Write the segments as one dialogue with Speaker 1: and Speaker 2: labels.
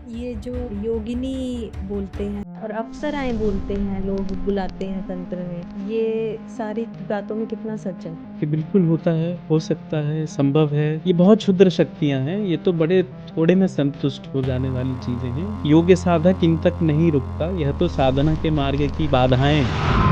Speaker 1: ये जो योगिनी बोलते हैं और अप्सराएँ बोलते हैं, लोग बुलाते हैं तंत्र में, ये सारी बातों में कितना सच है?
Speaker 2: कि बिल्कुल होता है, हो सकता है, संभव है। ये बहुत क्षुद्र शक्तियाँ हैं, ये तो बड़े थोड़े में संतुष्ट हो जाने वाली चीज़ें हैं। योग्य साधक इन तक नहीं रुकता, यह तो साधना के मार्ग की बाधाएँ हैं।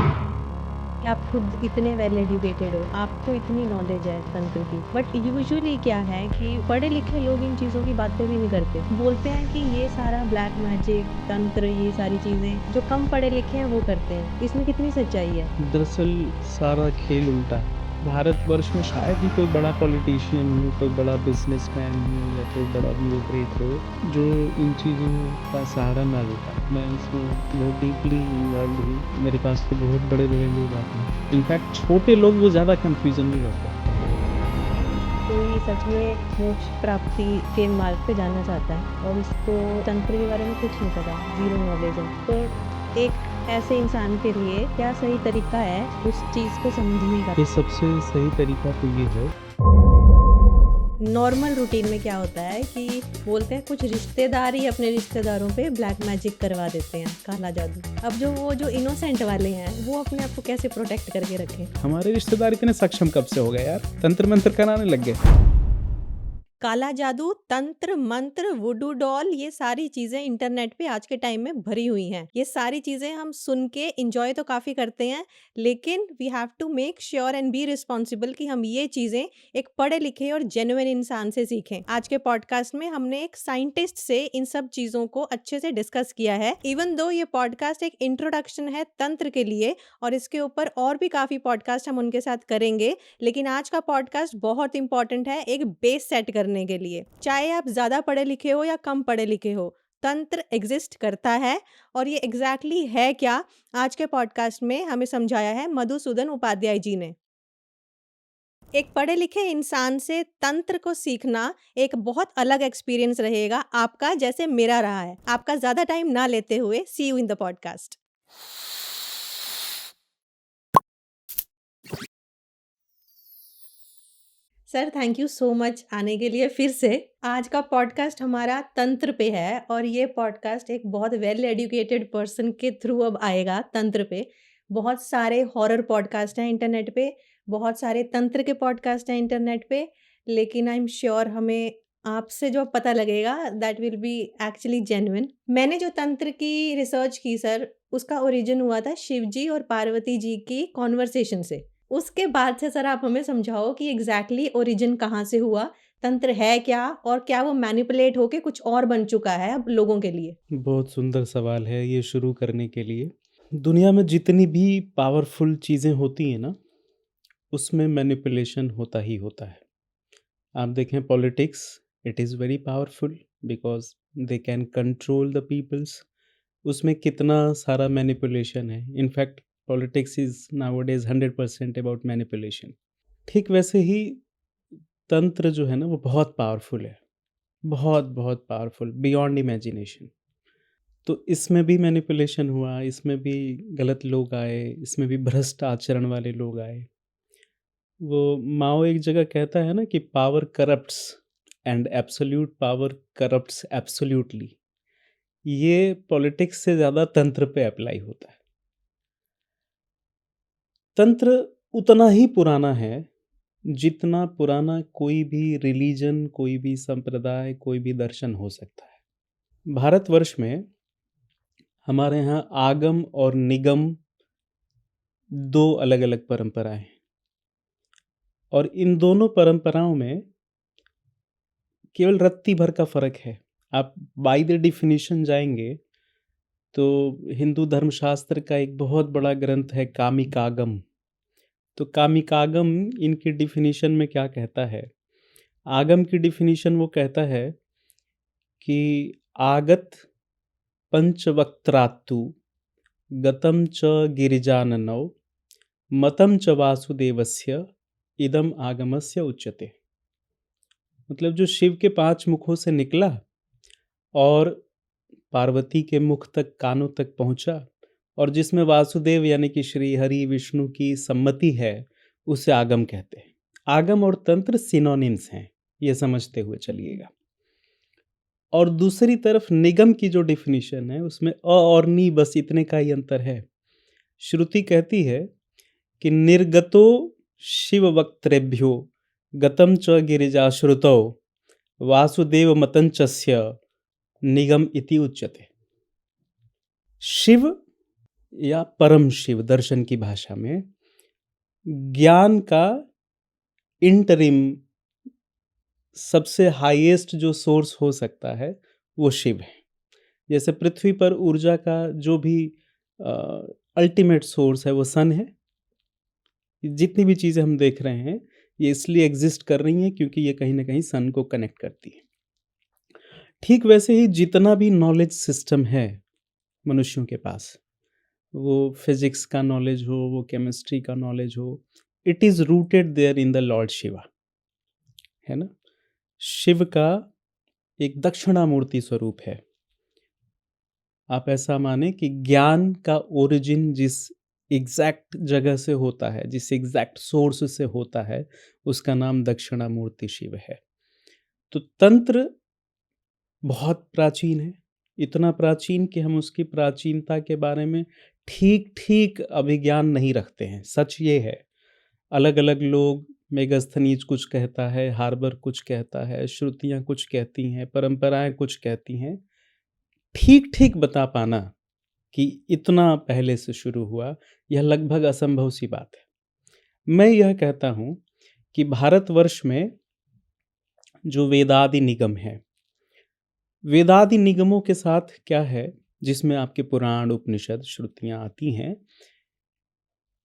Speaker 1: कि आप खुद इतने वेल एजुकेटेड हो, आपको इतनी नॉलेज है तंत्र की, बट यूजुअली क्या है कि पढ़े लिखे लोग इन चीज़ों की बातें भी नहीं करते। बोलते हैं कि ये सारा ब्लैक मैजिक, तंत्र, ये सारी चीज़ें जो कम पढ़े लिखे हैं वो करते हैं। इसमें कितनी सच्चाई है?
Speaker 2: दरअसल सारा खेल उल्टा है। भारतवर्ष में शायद ही कोई बड़ा पॉलिटिशियन हो, कोई बड़ा बिज़नेसमैन हो या कोई बड़ा ब्यूरोक्रेट हो, जो इन चीज़ों का सहारा ना ले पाए। मैं इसमें बहुत डीपली इन्वॉल्व हूँ। मेरे पास तो बहुत बड़े-बड़े लोग आते हैं। इनफैक्ट छोटे लोग वो ज़्यादा कन्फ्यूज़न में रहते हैं।
Speaker 1: कोई सच में मोक्ष प्राप्ति के मार्ग पे जाना चाहता है और उसको तंत्र के बारे में कुछ नहीं पता, ज़ीरो नॉलेज है, तो एक ऐसे इंसान के लिए क्या सही तरीका है उस चीज़ को समझने का?
Speaker 2: ये सबसे सही तरीका तो ये है।
Speaker 1: नॉर्मल रूटीन में क्या होता है कि बोलते हैं कुछ रिश्तेदार ही अपने रिश्तेदारों पे ब्लैक मैजिक करवा देते हैं, काला जादू। अब जो इनोसेंट वाले हैं वो अपने आप को कैसे प्रोटेक्ट करके रखें?
Speaker 2: हमारे रिश्तेदार इतने सक्षम कब से हो गए यार? तंत्र मंत्र कराने लग गए।
Speaker 1: काला जादू, तंत्र, मंत्र, वुडू डॉल, ये सारी चीजें इंटरनेट पे आज के टाइम में भरी हुई हैं। ये सारी चीजें हम सुन के इंजॉय तो काफी करते हैं, लेकिन we have to make sure and be responsible कि हम ये चीजें एक पढ़े लिखे और जेन्युइन इंसान से सीखें। आज के पॉडकास्ट में हमने एक साइंटिस्ट से इन सब चीजों को अच्छे से डिस्कस किया है। इवन दो ये पॉडकास्ट एक इंट्रोडक्शन है तंत्र के लिए और इसके ऊपर और भी काफी पॉडकास्ट हम उनके साथ करेंगे, लेकिन आज का पॉडकास्ट बहुत इंपॉर्टेंट है एक बेस सेट करने के लिए। चाहे आप ज्यादा पढ़े लिखे हो या कम पढ़े लिखे हो, तंत्र एग्जिस्ट करता है और ये एग्जैक्टली है क्या, आज के पॉडकास्ट में हमें समझाया है मधुसूदन उपाध्याय जी ने। एक पढ़े लिखे इंसान से तंत्र को सीखना एक बहुत अलग एक्सपीरियंस रहेगा आपका, जैसे मेरा रहा है। आपका ज्यादा टाइम ना लेते हुए see you in the podcast. Sir thank you so much आने के लिए फिर से। आज का पॉडकास्ट हमारा तंत्र पे है और ये पॉडकास्ट एक बहुत वेल एजुकेटेड पर्सन के थ्रू अब आएगा तंत्र पे। बहुत सारे हॉरर पॉडकास्ट हैं इंटरनेट पे, बहुत सारे तंत्र के पॉडकास्ट हैं इंटरनेट पे, लेकिन आई एम श्योर हमें आपसे जो पता लगेगा that will be actually genuine. मैंने जो तंत्र की रिसर्च की सर, उसका ओरिजिन हुआ था शिव जी और पार्वती जी की कॉन्वर्सेशन से। उसके बाद से सर आप हमें समझाओ कि एग्जैक्टली ओरिजिन कहाँ से हुआ, तंत्र है क्या और क्या वो मैनिपुलेट होके कुछ और बन चुका है अब लोगों के लिए?
Speaker 2: बहुत सुंदर सवाल है ये शुरू करने के लिए। दुनिया में जितनी भी पावरफुल चीज़ें होती हैं ना, उसमें मैनिपुलेशन होता ही होता है। आप देखें politics, it is very powerful because they can control the peoples. उसमें कितना सारा मैनिपुलेशन है। In fact politics is nowadays 100% about manipulation. ठीक वैसे ही तंत्र जो है ना वो बहुत पावरफुल है। बहुत, बहुत पावरफुल बियॉन्ड इमेजिनेशन। तो इसमें भी मैनिपुलेशन हुआ, इसमें भी गलत लोग आए, इसमें भी भ्रष्ट आचरण वाले लोग आए। वो माओ एक जगह कहता है ना कि power corrupts and absolute power corrupts absolutely. ये पॉलिटिक्स से ज़्यादा तंत्र पे अप्लाई होता है। तंत्र उतना ही पुराना है, जितना पुराना कोई भी रिलीजन, कोई भी संप्रदाय, कोई भी दर्शन हो सकता है। भारतवर्ष में हमारे यहाँ आगम और निगम 2 अलग-अलग परंपराएँ हैं और इन दोनों परंपराओं में केवल रत्ती भर का फ़र्क है। आप बाय द डेफिनिशन जाएँगे, तो हिंदू धर्मशास्त्र का एक बहुत बड़ा ग्रंथ है कामिकागम। तो कामिकागम इनकी डेफिनिशन में क्या कहता है? आगम की डेफिनिशन वो कहता है कि आगत पंचवक्त्रात्तु गतं च गिरिजाननौ मतं च वासुदेवस्य इदम आगमस्य उच्यते। मतलब जो शिव के 5 मुखों से निकला और पार्वती के मुख तक, कानों तक पहुँचा और जिसमें वासुदेव यानी कि श्री हरि विष्णु की सम्मति है, उसे आगम कहते हैं। आगम और तंत्र सिनोनिम्स हैं, ये समझते हुए चलिएगा। और दूसरी तरफ निगम की जो डेफिनेशन है उसमें अ और नी बस इतने का ही अंतर है। श्रुति कहती है कि निर्गतो शिव वक्त्रेभ्यो गतम च गिरिजाश्रुतौ वासुदेव मतंचस्य निगम इति उच्यते। शिव या परम शिव दर्शन की भाषा में ज्ञान का इंटरिम सबसे हाईएस्ट जो सोर्स हो सकता है वो शिव है। जैसे पृथ्वी पर ऊर्जा का जो भी अल्टीमेट सोर्स है वो सन है। जितनी भी चीज़ें हम देख रहे हैं ये इसलिए एग्जिस्ट कर रही हैं क्योंकि ये कहीं ना कहीं सन को कनेक्ट करती है। ठीक वैसे ही जितना भी नॉलेज सिस्टम है मनुष्यों के पास, वो फिजिक्स का नॉलेज हो, वो केमिस्ट्री का नॉलेज हो, it is rooted there in the Lord Shiva, है ना। शिव का एक दक्षिणामूर्ति स्वरूप है। आप ऐसा माने कि ज्ञान का ओरिजिन जिस एग्जैक्ट जगह से होता है, जिस एग्जैक्ट सोर्स से होता है, उसका नाम दक्षिणामूर्ति शिव है। तो तंत्र बहुत प्राचीन है, इतना प्राचीन कि हम उसकी प्राचीनता के बारे में ठीक ठीक अभिज्ञान नहीं रखते हैं। सच ये है, अलग अलग लोग, मेगास्थनीज कुछ कहता है, हार्बर कुछ कहता है, श्रुतियाँ कुछ कहती हैं, परंपराएं कुछ कहती हैं। ठीक ठीक बता पाना कि इतना पहले से शुरू हुआ, यह लगभग असंभव सी बात है। मैं यह कहता हूँ कि भारतवर्ष में जो वेदादि निगम है, वेदादि निगमों के साथ क्या है, जिसमें आपके पुराण, उपनिषद, श्रुतियाँ आती हैं,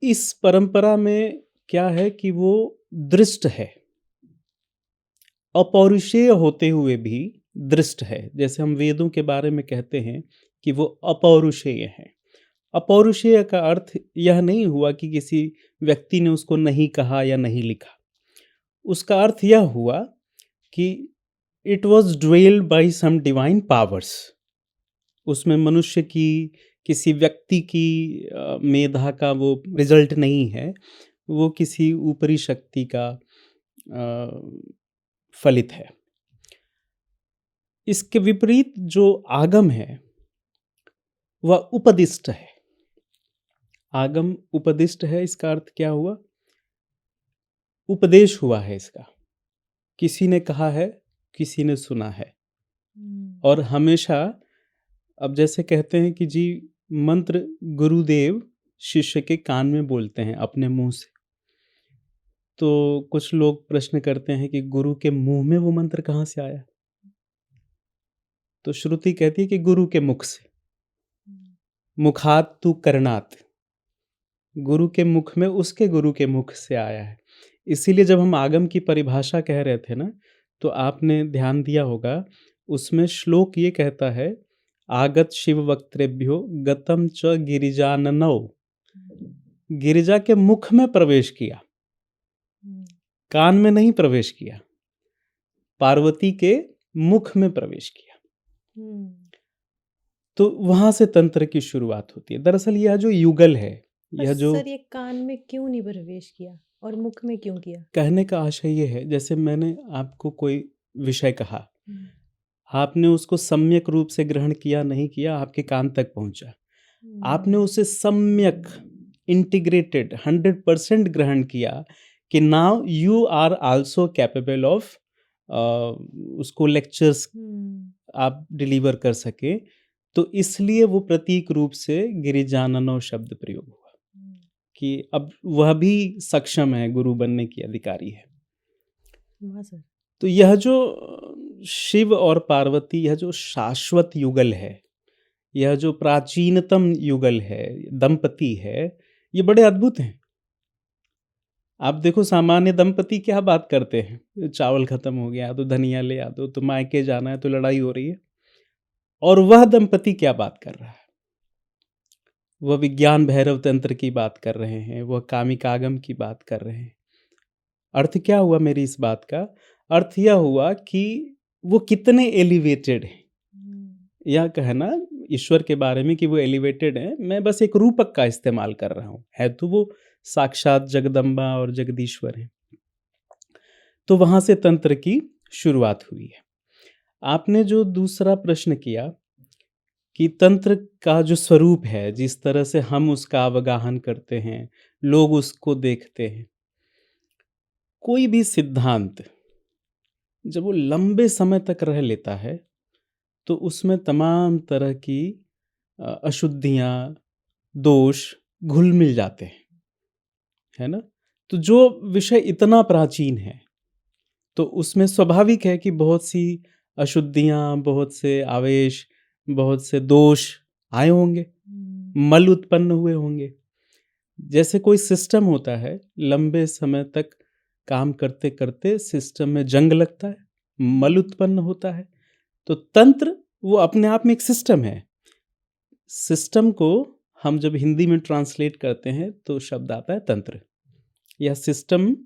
Speaker 2: इस परंपरा में क्या है कि वो दृष्ट है, अपौरुषेय होते हुए भी दृष्ट है। जैसे हम वेदों के बारे में कहते हैं कि वो अपौरुषेय हैं। अपौरुषेय का अर्थ यह नहीं हुआ कि किसी व्यक्ति ने उसको नहीं कहा या नहीं लिखा। उसका अर्थ यह हुआ कि it was dwelled by some divine powers. उसमें मनुष्य की, किसी व्यक्ति की मेधा का वो रिजल्ट नहीं है, वो किसी ऊपरी शक्ति का फलित है। इसके विपरीत जो आगम है वह उपदिष्ट है। आगम उपदिष्ट है, इसका अर्थ क्या हुआ? उपदेश हुआ है इसका, किसी ने कहा है, किसी ने सुना है। और हमेशा, अब जैसे कहते हैं कि जी मंत्र गुरुदेव शिष्य के कान में बोलते हैं अपने मुंह से, तो कुछ लोग प्रश्न करते हैं कि गुरु के मुंह में वो मंत्र कहाँ से आया? तो श्रुति कहती है कि गुरु के मुख से। मुखात तु करणात, गुरु के मुख में, उसके गुरु के मुख से आया है। इसीलिए जब हम आगम की परिभाषा कह रहे थे ना, तो आपने ध्यान दिया होगा, उसमें श्लोक ये कहता है, आगत शिव वक्त्रेभ्यो गतम च गिरिजाननौ, गिरिजा के मुख में प्रवेश किया, कान में नहीं प्रवेश किया, पार्वती के मुख में प्रवेश किया। तो वहां से तंत्र की शुरुआत होती है। दरअसल यह जो युगल है, यह जो
Speaker 1: सर, ये कान में क्यों नहीं प्रवेश किया और मुख में क्यों किया?
Speaker 2: कहने का आशय ये है, जैसे मैंने आपको कोई विषय कहा, आपने उसको सम्यक रूप से ग्रहण किया, नहीं किया, आपके कान तक पहुंचा, आपने उसे सम्यक इंटीग्रेटेड 100% ग्रहण किया कि now you are also capable of उसको लेक्चर्स आप डिलीवर कर सके। तो इसलिए वो प्रतीक रूप से गिरिजाननो शब्द प्रयोग हुआ कि अब वह भी सक्षम है, गुरु बनने की अधिकारी है।
Speaker 1: सर,
Speaker 2: तो यह जो शिव और पार्वती, यह जो शाश्वत युगल है, यह जो प्राचीनतम युगल है, दंपति है, ये बड़े अद्भुत हैं। आप देखो, सामान्य दंपति क्या बात करते हैं, चावल खत्म हो गया तो धनिया ले आ दो, तो मायके जाना है तो लड़ाई हो रही है। और वह दंपति क्या बात कर रहा है? वह विज्ञान भैरव तंत्र की बात कर रहे हैं, वह कामिकागम की बात कर रहे हैं। अर्थ क्या हुआ मेरी इस बात का? अर्थ यह हुआ कि वो कितने एलिवेटेड हैं। यह कहना ईश्वर के बारे में कि वो एलिवेटेड है, मैं बस एक रूपक का इस्तेमाल कर रहा हूँ, है तो वो साक्षात जगदम्बा और जगदीश्वर है। तो वहां से तंत्र की शुरुआत हुई है। आपने जो दूसरा प्रश्न किया कि तंत्र का जो स्वरूप है, जिस तरह से हम उसका अवगाहन करते हैं, लोग उसको देखते हैं। कोई भी सिद्धांत जब वो लंबे समय तक रह लेता है, तो उसमें तमाम तरह की अशुद्धियाँ, दोष घुल-मिल जाते हैं, है ना? तो जो विषय इतना प्राचीन है, तो उसमें स्वाभाविक है कि बहुत सी अशुद्धियाँ, बहुत से आवेश, बहुत से दोष आए होंगे, मल उत्पन्न हुए होंगे। जैसे कोई सिस्टम होता है, लंबे समय तक काम करते-करते सिस्टम में जंग लगता है, मल उत्पन्न होता है। तो तंत्र वो अपने आप में एक सिस्टम है। सिस्टम को हम जब हिंदी में ट्रांसलेट करते हैं तो शब्द आता है तंत्र। यह सिस्टम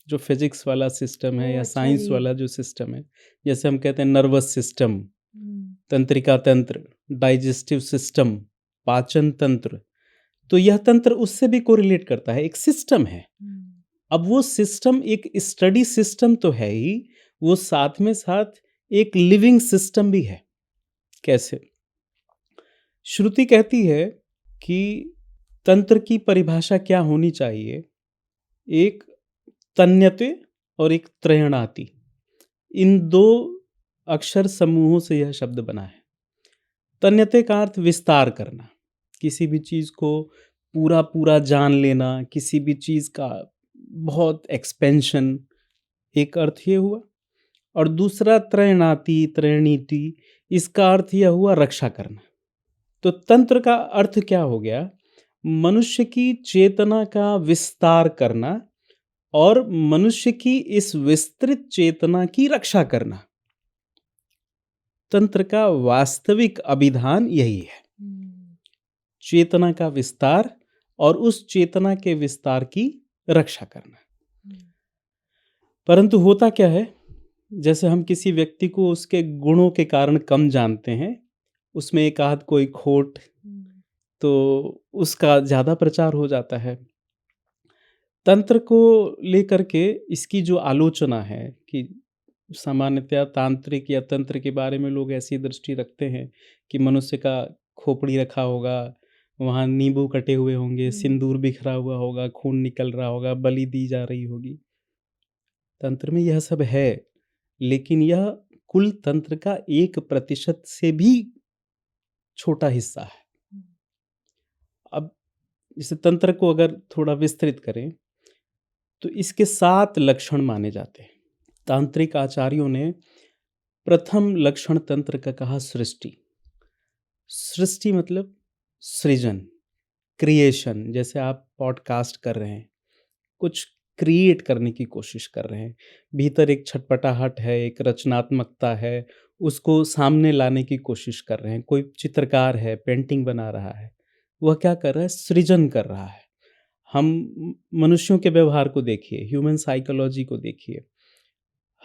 Speaker 2: जो फिजिक्स वाला सिस्टम है
Speaker 1: ओह!
Speaker 2: या
Speaker 1: अच्छा
Speaker 2: साइंस
Speaker 1: जी।
Speaker 2: वाला जो सिस्टम है, जैसे हम कहते हैं नर्वस सिस्टम,
Speaker 1: हुँ।
Speaker 2: तंत्रिका तंत्र, डाइजेस्टिव सिस्टम, पाचन तंत्र, तो यह तंत्र उससे भी कोरिलेट करता है, एक सिस्टम है।
Speaker 1: हुँ।
Speaker 2: अब वो सिस्टम एक स्टडी सिस्टम तो है ही, वो साथ में साथ एक लिविंग सिस्टम भी है। कैसे? श्रुति कहती है कि तंत्र की परिभाषा क्या होनी चाहिए? एक तन्यते और एक त्रयणाति, इन 2 अक्षर समूहों से यह शब्द बना है। तन्यते का अर्थ विस्तार करना, किसी भी चीज़ को पूरा-पूरा जान लेना, किसी भी चीज़ का बहुत एक्सपेंशन, एक अर्थ ये हुआ। और दूसरा त्रयणाति, त्रयणीति, इसका अर्थ यह हुआ रक्षा करना। तो तंत्र का अर्थ क्या हो गया? मनुष्य की चेतना का विस्तार करना और मनुष्य की इस विस्तृत चेतना की रक्षा करना। तंत्र का वास्तविक अभिधान यही है,
Speaker 1: हुँ।
Speaker 2: चेतना का विस्तार और उस चेतना के विस्तार की रक्षा करना।
Speaker 1: हुँ।
Speaker 2: परंतु होता क्या है, जैसे हम किसी व्यक्ति को उसके गुणों के कारण कम जानते हैं, उसमें एक आध कोई खोट,
Speaker 1: हुँ।
Speaker 2: तो उसका ज़्यादा प्रचार हो जाता है। तंत्र को लेकर के इसकी जो आलोचना है कि सामान्यतः तांत्रिक या तंत्र के बारे में लोग ऐसी दृष्टि रखते हैं कि मनुष्य का खोपड़ी रखा होगा, वहाँ नींबू कटे हुए होंगे,
Speaker 1: हुँ।
Speaker 2: सिंदूर बिखरा हुआ होगा, खून निकल रहा होगा, बलि दी जा रही होगी। तंत्र में यह सब है, लेकिन यह कुल तंत्र का 1% से भी छोटा हिस्सा है।
Speaker 1: हुँ।
Speaker 2: अब इस तंत्र को अगर थोड़ा विस्तृत करें, तो इसके 7 लक्षण माने जाते हैं। तांत्रिक आचार्यों ने प्रथम लक्षण तंत्र का कहा सृष्टि। सृष्टि मतलब सृजन, क्रिएशन। जैसे आप पॉडकास्ट कर रहे हैं, कुछ क्रिएट करने की कोशिश कर रहे हैं, भीतर एक छटपटाहट है, एक रचनात्मकता है, उसको सामने लाने की कोशिश कर रहे हैं। कोई चित्रकार है, पेंटिंग बना रहा है, वह क्या कर रहा है? सृजन कर रहा है। हम मनुष्यों के व्यवहार को देखिए, ह्यूमन साइकोलॉजी को देखिए,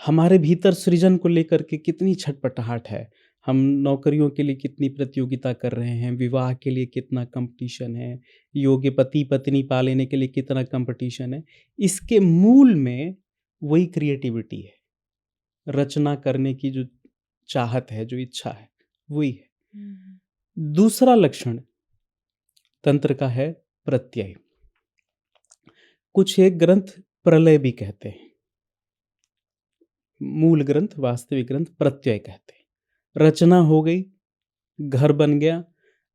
Speaker 2: हमारे भीतर सृजन को लेकर के कितनी छटपटाहट है। हम नौकरियों के लिए कितनी प्रतियोगिता कर रहे हैं, विवाह के लिए कितना कंपटीशन है, योग्य पति पत्नी पा लेने के लिए कितना कंपटीशन है। इसके मूल में वही क्रिएटिविटी है, रचना करने की जो चाहत है, जो इच्छा है, वही है।
Speaker 1: हुँ।
Speaker 2: दूसरा लक्षण तंत्र का है प्रत्यय। कुछ एक ग्रंथ प्रलय भी कहते हैं, मूल ग्रंथ, वास्तविक ग्रंथ प्रत्यय कहते हैं। रचना हो गई, घर बन गया,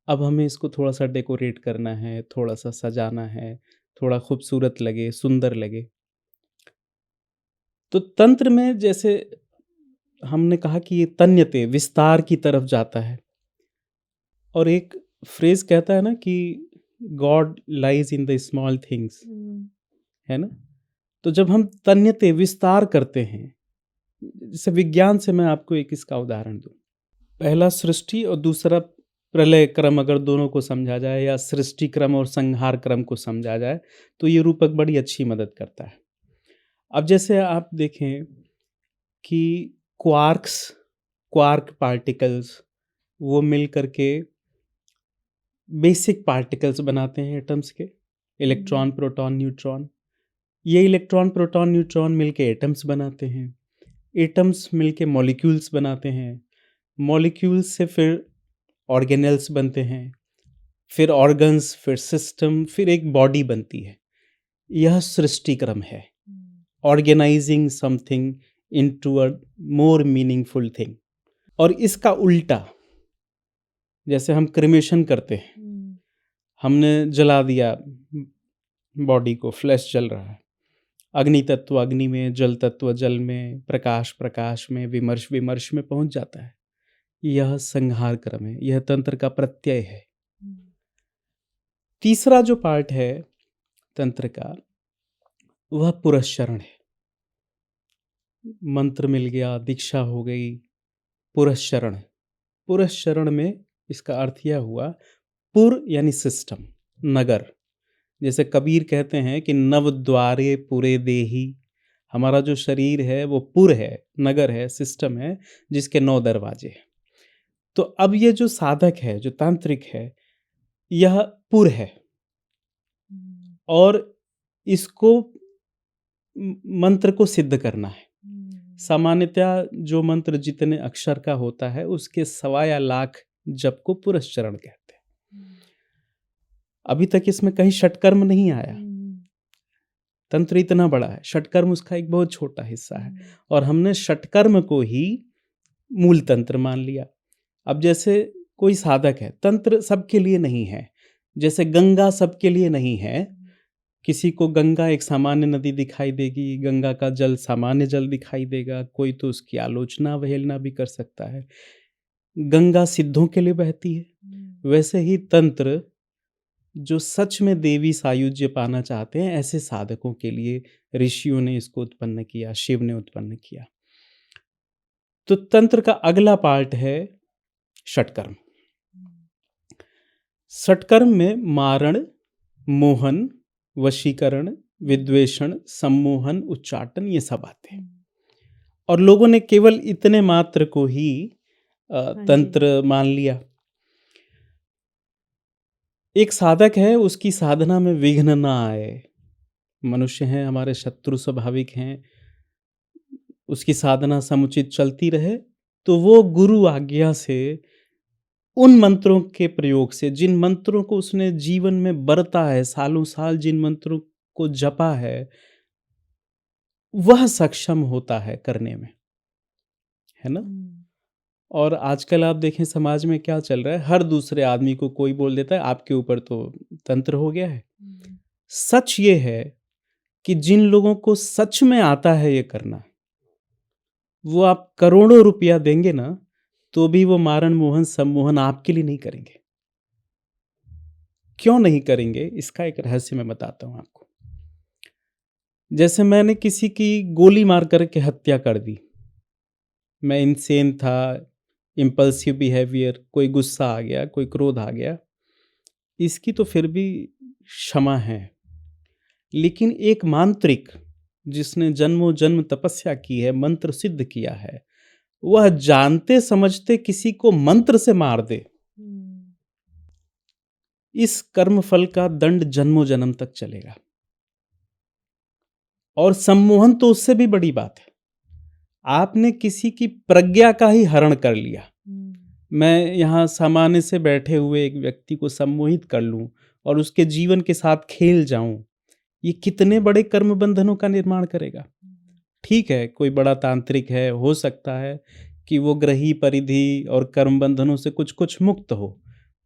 Speaker 2: अब हमें इसको थोड़ा-सा डेकोरेट करना है, थोड़ा-सा सजाना है, थोड़ा खूबसूरत लगे, सुंदर लगे। तो तंत्र में जैसे हमने कहा कि ये तन्यते, विस्तार की तरफ जाता है, और एक फ्रेज़ कहता है ना कि God lies in the small things,
Speaker 1: हुँ।
Speaker 2: है ना? तो जब हम तन्यते, विस्तार करते हैं, जैसे विज्ञान से मैं आपको एक इसका उदाहरण दूँ। पहला सृष्टि और दूसरा प्रलय क्रम अगर दोनों को समझा जाए, या सृष्टि क्रम और संहार क्रम को समझा जाए, तो ये रूपक बड़ी अच्छी मदद करता है। अब जैसे आप देखें कि क्वार्क्स, क्वार्क पार्टिकल्स, वो मिल करके बेसिक पार्टिकल्स बनाते हैं एटम्स के, इलेक्ट्रॉन,
Speaker 1: हुँ।
Speaker 2: Proton, neutron. ये इलेक्ट्रॉन, प्रोटॉन, न्यूट्रॉन मिलके एटम्स बनाते हैं। एटम्स मिलके मॉलिक्यूल्स बनाते हैं। मॉलिक्यूल्स से फिर ऑर्गेनेल्स बनते हैं, फिर ऑर्गन्स, फिर सिस्टम, फिर एक बॉडी बनती है। यह सृष्टि क्रम है, organising something into a more meaningful thing. और इसका उल्टा, जैसे हम क्रिमेशन करते हैं, हमने जला दिया बॉडी को, फ्लैश जल रहा है, अग्नि तत्व अग्नि में, जल तत्व जल में, प्रकाश प्रकाश में, विमर्श विमर्श में पहुंच जाता है। यह संहार क्रम है, यह तंत्र का प्रत्यय है। तीसरा जो पार्ट है तंत्र का, वह पुरस्चरण है। मंत्र मिल गया, दीक्षा हो गई, पुरस्चरण। पुरस्चरण में इसका अर्थ यह हुआ, पुर यानी सिस्टम, नगर। जैसे कबीर कहते हैं कि नव द्वारे पुरे देही, हमारा जो शरीर है वो पुर है, नगर है, सिस्टम है, जिसके 9 दरवाजे हैं। तो अब ये जो साधक है, जो तांत्रिक है, यह पुर है और इसको मंत्र को सिद्ध करना है। सामान्यतः जो मंत्र जितने अक्षर का होता है उसके 1.25 लाख जप को पुरस्चरण कहते हैं। अभी तक इसमें कहीं षटकर्म नहीं आया। तंत्र इतना बड़ा है, षटकर्म उसका एक बहुत छोटा हिस्सा है, और हमने षटकर्म को ही मूल तंत्र मान लिया। अब जैसे कोई साधक है, तंत्र सबके लिए नहीं है। जैसे गंगा सबके लिए नहीं है। किसी को गंगा एक सामान्य नदी दिखाई देगी, गंगा का जल सामान्य जल दिखाई देगा, कोई तो उसकी आलोचना अवहेलना भी कर सकता है। गंगा सिद्धों के लिए बहती है, वैसे ही तंत्र जो सच में देवी सायुज्य पाना चाहते हैं, ऐसे साधकों के लिए ऋषियों ने इसको उत्पन्न किया, शिव ने उत्पन्न किया। तो तंत्र का अगला पार्ट है षटकर्म। षटकर्म में मारण, मोहन, वशीकरण, विद्वेषण, सम्मोहन, उच्चाटन, ये सब आते हैं। और लोगों ने केवल इतने मात्र को ही तंत्र मान लिया। एक साधक है, उसकी साधना में विघ्न ना आए। मनुष्य हैं, हमारे शत्रु स्वाभाविक हैं, उसकी साधना समुचित चलती रहे, तो वो गुरु आज्ञा से उन मंत्रों के प्रयोग से, जिन मंत्रों को उसने जीवन में बरता है, सालों साल जिन मंत्रों को जपा है, वह सक्षम होता है करने में, है ना। और आजकल आप देखें समाज में क्या चल रहा है, हर दूसरे आदमी को कोई बोल देता है आपके ऊपर तो तंत्र हो गया है। सच ये है कि जिन लोगों को सच में आता है ये करना, वो आप करोड़ों रुपया देंगे ना, तो भी वो मारण मोहन सम्मोहन आपके लिए नहीं करेंगे। क्यों नहीं करेंगे, इसका एक रहस्य मैं बताता हूं आपको। जैसे मैंने किसी की गोली मार करके हत्या कर दी, मैं इनसेन था, इम्पल्सिव बिहेवियर, कोई गुस्सा आ गया, कोई क्रोध आ गया, इसकी तो फिर भी क्षमा है। लेकिन एक मांत्रिक जिसने जन्मों जन्म तपस्या की है, मंत्र सिद्ध किया है, वह जानते समझते किसी को मंत्र से मार दे, इस कर्म फल का दंड जन्मों जन्म तक चलेगा। और सम्मोहन तो उससे भी बड़ी बात है, आपने किसी की प्रज्ञा का ही हरण कर लिया। मैं यहाँ सामान्य से बैठे हुए एक व्यक्ति को सम्मोहित कर लूं और उसके जीवन के साथ खेल जाऊं, ये कितने बड़े कर्म बंधनों का निर्माण करेगा। ठीक है, कोई बड़ा तांत्रिक है, हो सकता है कि वो ग्रही परिधि और कर्म बंधनों से कुछ कुछ मुक्त हो,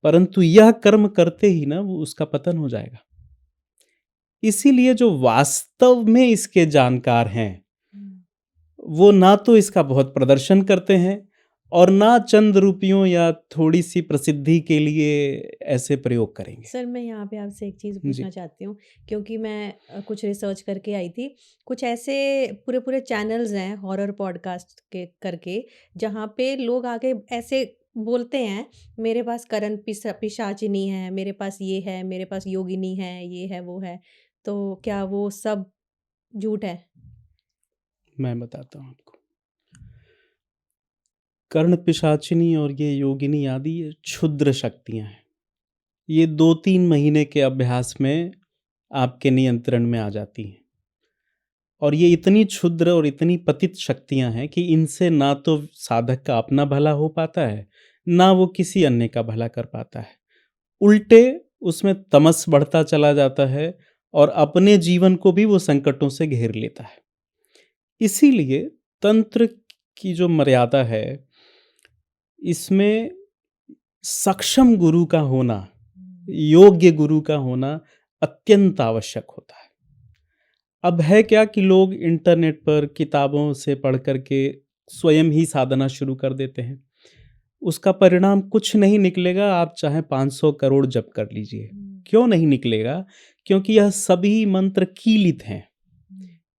Speaker 2: परंतु यह कर्म करते ही ना वो उसका पतन हो जाएगा। इसीलिए जो वास्तव में इसके जानकार हैं, वो ना तो इसका बहुत प्रदर्शन करते हैं और ना चंद रुपयों या थोड़ी सी प्रसिद्धि के लिए ऐसे प्रयोग करेंगे।
Speaker 1: सर, मैं यहाँ पे आपसे एक चीज़ पूछना चाहती हूँ, क्योंकि मैं कुछ रिसर्च करके आई थी। कुछ ऐसे पूरे चैनल्स हैं हॉरर पॉडकास्ट के करके, जहाँ पे लोग आके ऐसे बोलते हैं, मेरे पास करण पिशाचिनी है, मेरे पास ये है, मेरे पास योगिनी है, ये है, वो है। तो क्या वो सब झूठ है?
Speaker 2: मैं बताता हूँ आपको। कर्ण पिशाचिनी और ये योगिनी आदि ये क्षुद्र शक्तियां हैं। ये 2-3 महीने के अभ्यास में आपके नियंत्रण में आ जाती हैं और ये इतनी क्षुद्र और इतनी पतित शक्तियाँ हैं कि इनसे ना तो साधक का अपना भला हो पाता है, ना वो किसी अन्य का भला कर पाता है। उल्टे उसमें तमस बढ़ता चला जाता है और अपने जीवन को भी वो संकटों से घेर लेता है। इसीलिए तंत्र की जो मर्यादा है, इसमें सक्षम गुरु का होना, योग्य गुरु का होना अत्यंत आवश्यक होता है। अब है क्या कि लोग इंटरनेट पर किताबों से पढ़ कर के स्वयं ही साधना शुरू कर देते हैं। उसका परिणाम कुछ नहीं निकलेगा, आप चाहे 500 करोड़ जप कर लीजिए। क्यों नहीं निकलेगा? क्योंकि यह सभी मंत्र कीलित हैं।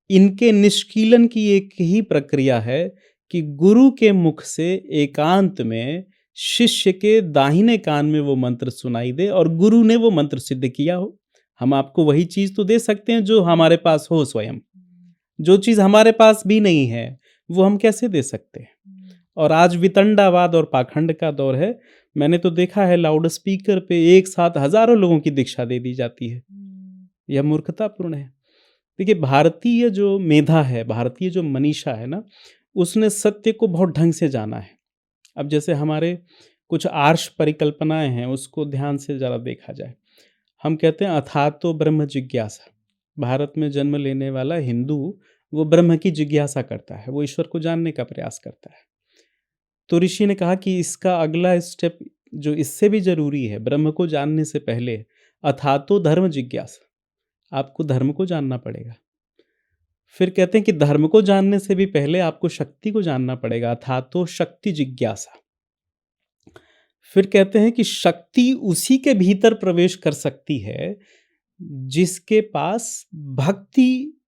Speaker 2: इनके निष्कीलन की एक ही प्रक्रिया है कि गुरु के मुख से एकांत में शिष्य के दाहिने कान में वो मंत्र सुनाई दे और गुरु ने वो मंत्र सिद्ध किया हो। हम आपको वही चीज तो दे सकते हैं जो हमारे पास हो स्वयं। जो चीज हमारे पास भी नहीं है वो हम कैसे दे सकते हैं? और आज वितंडावाद और पाखंड का दौर है। मैंने तो देखा है लाउड स्पीकर पे एक साथ हजारों लोगों की दीक्षा दे दी जाती है। यह मूर्खतापूर्ण है। देखिए, भारतीय जो मेधा है, भारतीय जो मनीषा है ना, उसने सत्य को बहुत ढंग से जाना है। अब जैसे हमारे कुछ आर्ष परिकल्पनाएं हैं, उसको ध्यान से जरा देखा जाए। हम कहते हैं अथातो ब्रह्म जिज्ञासा। भारत में जन्म लेने वाला हिंदू वो ब्रह्म की जिज्ञासा करता है, वो ईश्वर को जानने का प्रयास करता है। तो ऋषि ने कहा कि इसका अगला स्टेप जो इससे भी जरूरी है, ब्रह्म को जानने से पहले अथातो धर्म जिज्ञासा, आपको धर्म को जानना पड़ेगा। फिर कहते हैं कि धर्म को जानने से भी पहले आपको शक्ति को जानना पड़ेगा, अथातो शक्ति जिज्ञासा। फिर कहते हैं कि शक्ति उसी के भीतर प्रवेश कर सकती है जिसके पास भक्ति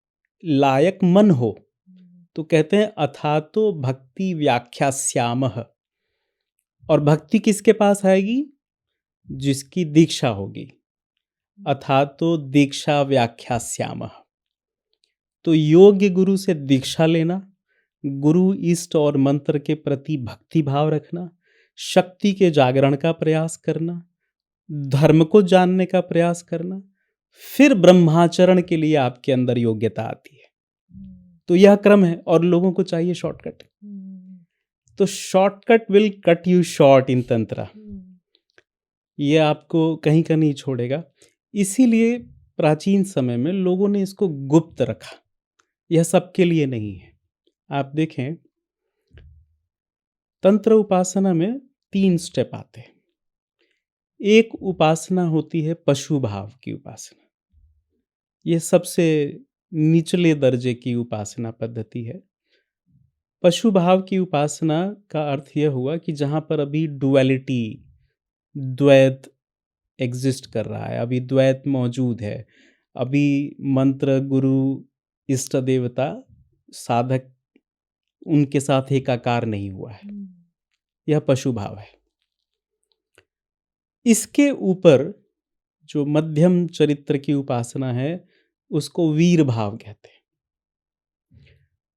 Speaker 2: लायक मन हो। तो कहते हैं अथातो भक्ति व्याख्यास्यामः। और भक्ति किसके पास आएगी? जिसकी दीक्षा होगी। अथातो दीक्षा व्याख्यास्यामः। तो योग्य गुरु से दीक्षा लेना, गुरु इष्ट और मंत्र के प्रति भक्ति भाव रखना, शक्ति के जागरण का प्रयास करना, धर्म को जानने का प्रयास करना, फिर ब्रह्माचरण के लिए आपके अंदर योग्यता आती है। तो यह क्रम है और लोगों को चाहिए शॉर्टकट। तो shortcut will cut you short in तंत्र। ये आपको कहीं का नहीं छोड़ेगा। इसीलिए प्राचीन समय में लोगों ने इसको गुप्त रखा। यह सबके लिए नहीं है। आप देखें, तंत्र उपासना में 3 स्टेप आते हैं। एक उपासना होती है पशु भाव की उपासना। यह सबसे निचले दर्जे की उपासना पद्धति है। पशु भाव की उपासना का अर्थ यह हुआ कि जहां पर अभी डुअलिटी, द्वैत एग्जिस्ट कर रहा है, अभी द्वैत मौजूद है, अभी मंत्र, गुरु, इष्ट देवता, साधक उनके साथ एकाकार नहीं हुआ है। यह पशु भाव है। इसके ऊपर जो मध्यम चरित्र की उपासना है उसको वीर भाव कहते हैं।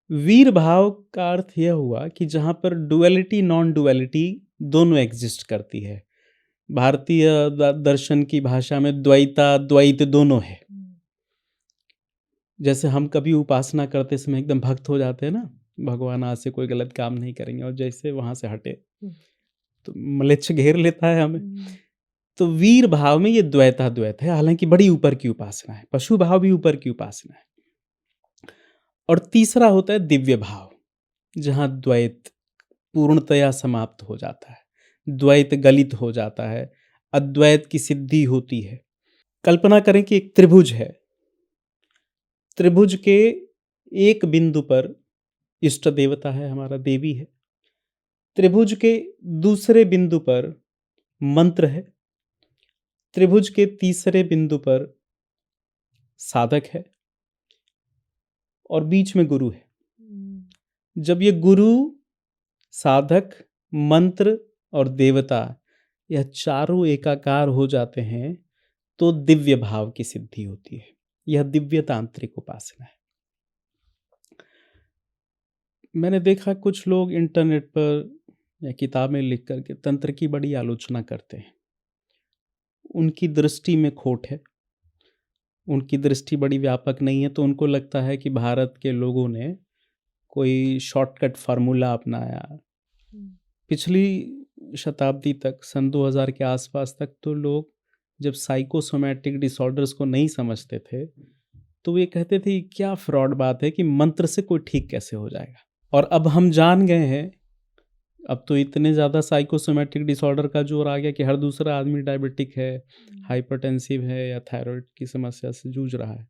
Speaker 2: वीर भाव का अर्थ यह हुआ कि जहां पर डुअलिटी नॉन डुअलिटी दोनों एग्जिस्ट करती है। भारतीय दर्शन की भाषा में द्वैता द्वैत दोनों है। जैसे हम कभी उपासना करते समय एकदम भक्त हो जाते हैं ना, भगवान आज से कोई गलत काम नहीं करेंगे, और जैसे वहां से हटे तो मलेच्छ घेर लेता है हमें। तो वीर भाव में ये द्वैता द्वैत है, हालांकि बड़ी ऊपर की उपासना है। पशु भाव भी ऊपर की उपासना है। और तीसरा होता है दिव्य भाव, जहां द्वैत पूर्णतया समाप्त हो जाता है, द्वैत गलित हो जाता है, अद्वैत की सिद्धि होती है। कल्पना करें कि एक त्रिभुज है। त्रिभुज के एक बिंदु पर इष्ट देवता है, हमारा देवी है। त्रिभुज के दूसरे बिंदु पर मंत्र है। त्रिभुज के तीसरे बिंदु पर साधक है और बीच में गुरु है। जब ये गुरु, साधक, मंत्र और देवता यह चारों एकाकार हो जाते हैं तो दिव्य भाव की सिद्धि होती है। यह दिव्य तांत्रिक उपासना है। मैंने देखा कुछ लोग इंटरनेट पर या किताबें लिख करके तंत्र की बड़ी आलोचना करते हैं। उनकी दृष्टि में खोट है। उनकी दृष्टि बड़ी व्यापक नहीं है, तो उनको लगता है कि भारत के लोगों ने कोई शॉर्टकट फार्मूला अपनाया।
Speaker 1: हुँ।
Speaker 2: पिछली शताब्दी तक, सन 2000 के आसपास तक तो लोग जब साइकोसोमैटिक डिसऑर्डर्स को नहीं समझते थे, तो वो ये कहते थे, "ये क्या फ्रॉड बात है कि मंत्र से कोई ठीक कैसे हो जाएगा?" और अब हम जान गए हैं, अब तो इतने ज़्यादा साइकोसोमैटिक डिसऑर्डर का ज़ोर आ गया कि हर दूसरा आदमी डायबिटिक है, हाइपरटेंसिव है या थायरॉइड की समस्या से जूझ रहा है।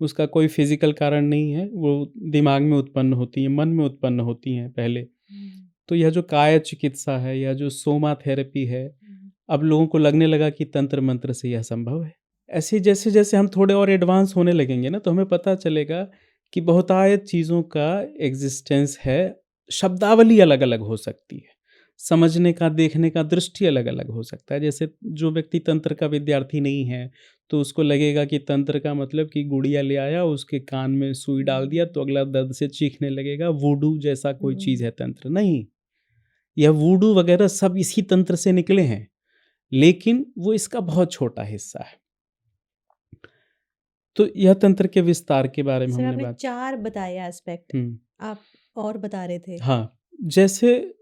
Speaker 2: उसका कोई फिज़िकल कारण नहीं है, वो दिमाग में उत्पन्न होती हैं, मन में उत्पन्न होती हैं पहले।
Speaker 1: हुँ।
Speaker 2: तो यह जो काय चिकित्सा है या जो सोमा थेरेपी है,
Speaker 1: हुँ।
Speaker 2: अब लोगों को लगने लगा कि तंत्र मंत्र से यह संभव है। ऐसे जैसे-जैसे हम थोड़े और एडवांस होने लगेंगे ना, तो हमें पता चलेगा कि बहुतायत चीज़ों का एग्ज़िस्टेंस है, शब्दावली अलग-अलग हो सकती है। समझने का, देखने का दृष्टि अलग-अलग हो सकता है। जैसे जो व्यक्ति तंत्र का विद्यार्थी नहीं है, तो उसको लगेगा कि तंत्र का मतलब कि गुड़िया ले आया, उसके कान में सुई डाल दिया, तो अगला दर्द से चीखने लगेगा। वूडू जैसा कोई चीज़
Speaker 1: हुँ।
Speaker 2: है तंत्र, नहीं। यह वूडू वगैरह सब इसी तंत्र से निकले हैं, लेकिन वो इसका बहुत छोटा हिस्सा है। तो यह तंत्र के विस्तार के बारे में
Speaker 1: सर
Speaker 2: हमने
Speaker 1: आपने
Speaker 2: बात।
Speaker 1: 4 बताए एस्पेक्ट,
Speaker 2: हुँ।
Speaker 1: आप और बता रहे थे।
Speaker 2: हाँ, जैसे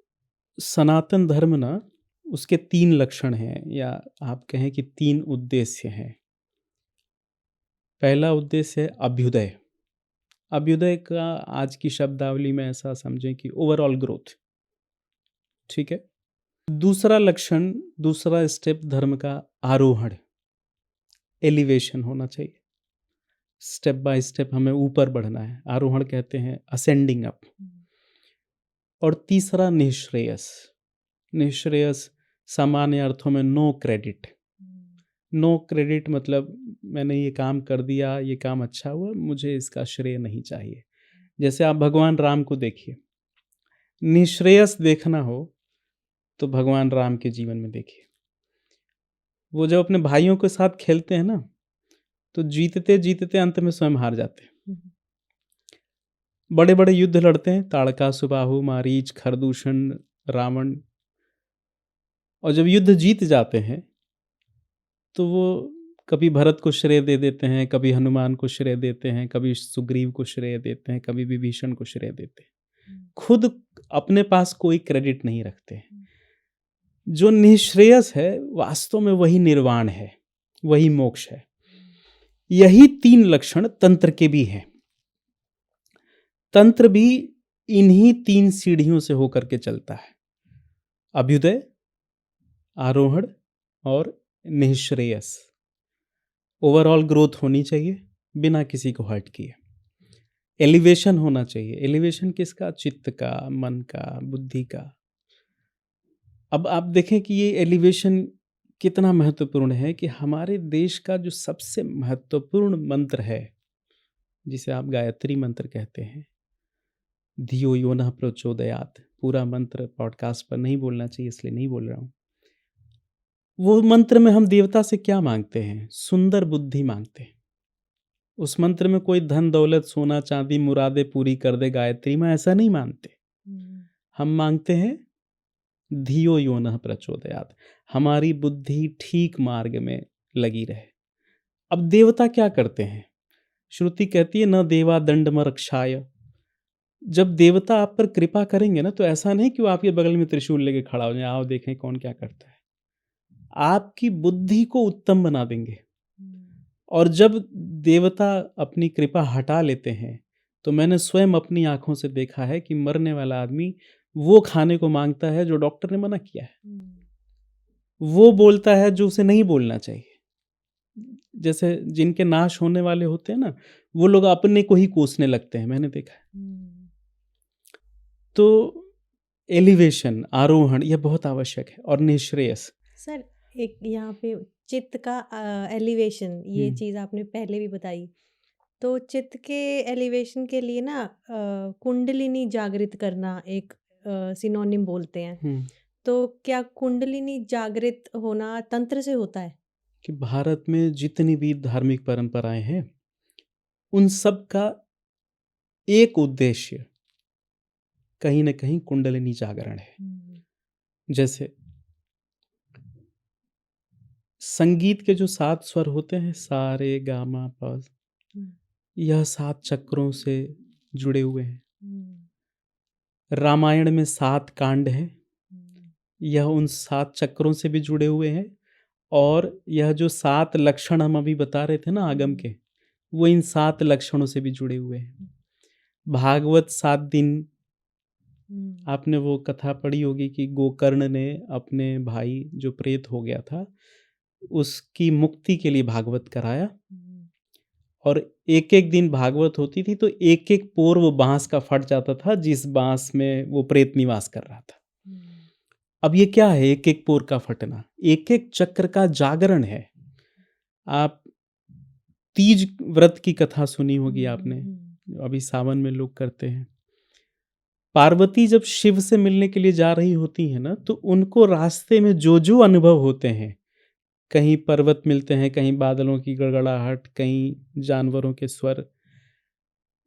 Speaker 2: सनातन धर्म ना, उसके 3 लक्षण हैं या आप कहें कि 3 उद्देश्य हैं। पहला उद्देश्य है अभ्युदय। अभ्युदय का आज की शब्दावली में ऐसा समझें कि ओवरऑल ग्रोथ, ठीक है? दूसरा लक्षण, दूसरा स्टेप धर्म का आरोहण, एलिवेशन होना चाहिए। स्टेप बाय स्टेप हमें ऊपर बढ़ना है, आरोहण कहते हैं असेंडिंग अप।
Speaker 1: हुँ।
Speaker 2: और तीसरा निःश्रेयस। निःश्रेयस सामान्य अर्थों में नो क्रेडिट।
Speaker 1: हुँ।
Speaker 2: नो क्रेडिट मतलब मैंने ये काम कर दिया, ये काम अच्छा हुआ, मुझे इसका श्रेय नहीं चाहिए। जैसे आप भगवान राम को देखिए, निःश्रेयस देखना हो तो भगवान राम के जीवन में देखिए। वो जब अपने भाइयों के साथ खेलते हैं ना, तो जीतते-जीतते अंत में स्वयं हार जाते हैं।
Speaker 1: हुँ।
Speaker 2: बड़े-बड़े युद्ध लड़ते हैं, ताड़का, सुबाहु, मारीच, खरदूषण, रावण, और जब युद्ध जीत जाते हैं, तो वो कभी भरत को श्रेय दे देते हैं, कभी हनुमान को श्रेय देते हैं, कभी सुग्रीव को श्रेय देते हैं, कभी विभीषण को श्रेय देते हैं।
Speaker 1: हुँ।
Speaker 2: खुद अपने पास कोई क्रेडिट नहीं रखते हैं।
Speaker 1: हुँ।
Speaker 2: जो निःश्रेयस है, वास्तव में वही निर्वाण है, वही मोक्ष है। यही 3 लक्षण तंत्र के भी हैं। तंत्र भी इन्हीं 3 सीढ़ियों से होकर के चलता है। अभ्युदय, आरोहण और निःश्रेयस। ओवरऑल ग्रोथ होनी चाहिए, बिना किसी को हर्ट किए। एलिवेशन होना चाहिए। एलिवेशन किसका? चित्त का, मन का, बुद्धि का। अब आप देखें कि ये एलिवेशन कितना महत्वपूर्ण है कि हमारे देश का जो सबसे महत्वपूर्ण मंत्र है, जिसे आप गायत्री मंत्र कहते हैं, धियो यो नः प्रचोदयात्। पूरा मंत्र पॉडकास्ट पर नहीं बोलना चाहिए, इसलिए नहीं बोल रहा हूँ। वो मंत्र में हम देवता से क्या मांगते हैं? सुंदर बुद्धि मांगते हैं। उस मंत्र में कोई धन दौलत सोना चांदी मुरादें पूरी कर दे गायत्री में, ऐसा नहीं मांगते।
Speaker 1: हुँ।
Speaker 2: हम मांगते हैं धियो यो नः प्रचोदयात्, हमारी बुद्धि ठीक मार्ग में लगी रहे। अब देवता क्या करते हैं? श्रुति कहती है न देवा दंडम रक्षाय। जब देवता आप पर कृपा करेंगे ना, तो ऐसा नहीं कि वो आपके बगल में त्रिशूल लेके खड़ा हो जाए, आओ देखें कौन क्या करता है। आपकी बुद्धि को उत्तम बना देंगे।
Speaker 1: हुँ।
Speaker 2: और जब देवता अपनी कृपा हटा लेते हैं, तो मैंने स्वयं अपनी आँखों से देखा है कि मरने वाला आदमी वो खाने को माँगता है जो डॉक्टर ने मना किया है।
Speaker 1: हुँ।
Speaker 2: वो बोलता है जो उसे नहीं बोलना चाहिए। जैसे जिनके नाश होने वाले होते हैं ना, वो लोग अपने को ही कोसने लगते हैं, मैंने देखा है।
Speaker 1: हुँ।
Speaker 2: तो एलिवेशन, आरोहण यह बहुत आवश्यक है और निःश्रेयस।
Speaker 1: सर एक यहाँ पे चित्त का एलिवेशन, ये
Speaker 2: हुँ,
Speaker 1: चीज़ आपने पहले भी बताई। तो चित्त के एलिवेशन के लिए ना कुंडलिनी जागृत करना एक सिनोनिम बोलते हैं।
Speaker 2: हुँ।
Speaker 1: तो क्या कुंडलिनी जागृत होना तंत्र से होता है?
Speaker 2: कि भारत में जितनी भी धार्मिक परंपराएँ हैं, उन सब का एक उद्देश्य कहीं न कहीं कुंडलिनी जागरण है।
Speaker 1: हुँ।
Speaker 2: जैसे संगीत के जो 7 स्वर होते हैं सा, रे, गा, मा, पा,
Speaker 1: हुँ,
Speaker 2: यह 7 चक्रों से जुड़े हुए हैं।
Speaker 1: हुँ,
Speaker 2: रामायण में 7 कांड हैं,
Speaker 1: हुँ,
Speaker 2: यह उन 7 चक्रों से भी जुड़े हुए हैं और यह जो 7 लक्षण हम अभी बता रहे थे ना आगम
Speaker 1: हुँ,
Speaker 2: के, वो इन 7 लक्षणों से भी जुड़े हुए हैं।
Speaker 1: हुँ,
Speaker 2: भागवत 7 दिन,
Speaker 1: हुँ,
Speaker 2: आपने वो कथा पढ़ी होगी कि गोकर्ण ने अपने भाई जो प्रेत हो गया था, उसकी मुक्ति के लिए भागवत कराया
Speaker 1: हुँ,
Speaker 2: और एक-एक दिन भागवत होती थी तो एक-एक पोर वो बाँस का फट जाता था जिस बाँस में वो प्रेत निवास कर रहा था।
Speaker 1: हुँ,
Speaker 2: अब ये क्या है एक-एक पोर का फटना? एक-एक चक्र का जागरण है। आप तीज व्रत की कथा सुनी होगी
Speaker 1: हुँ,
Speaker 2: आपने,
Speaker 1: हुँ,
Speaker 2: अभी सावन में लोग करते हैं। पार्वती जब शिव से मिलने के लिए जा रही होती हैं ना, तो उनको रास्ते में जो-जो अनुभव होते हैं, कहीं पर्वत मिलते हैं, कहीं बादलों की गड़गड़ाहट, कहीं जानवरों के स्वर,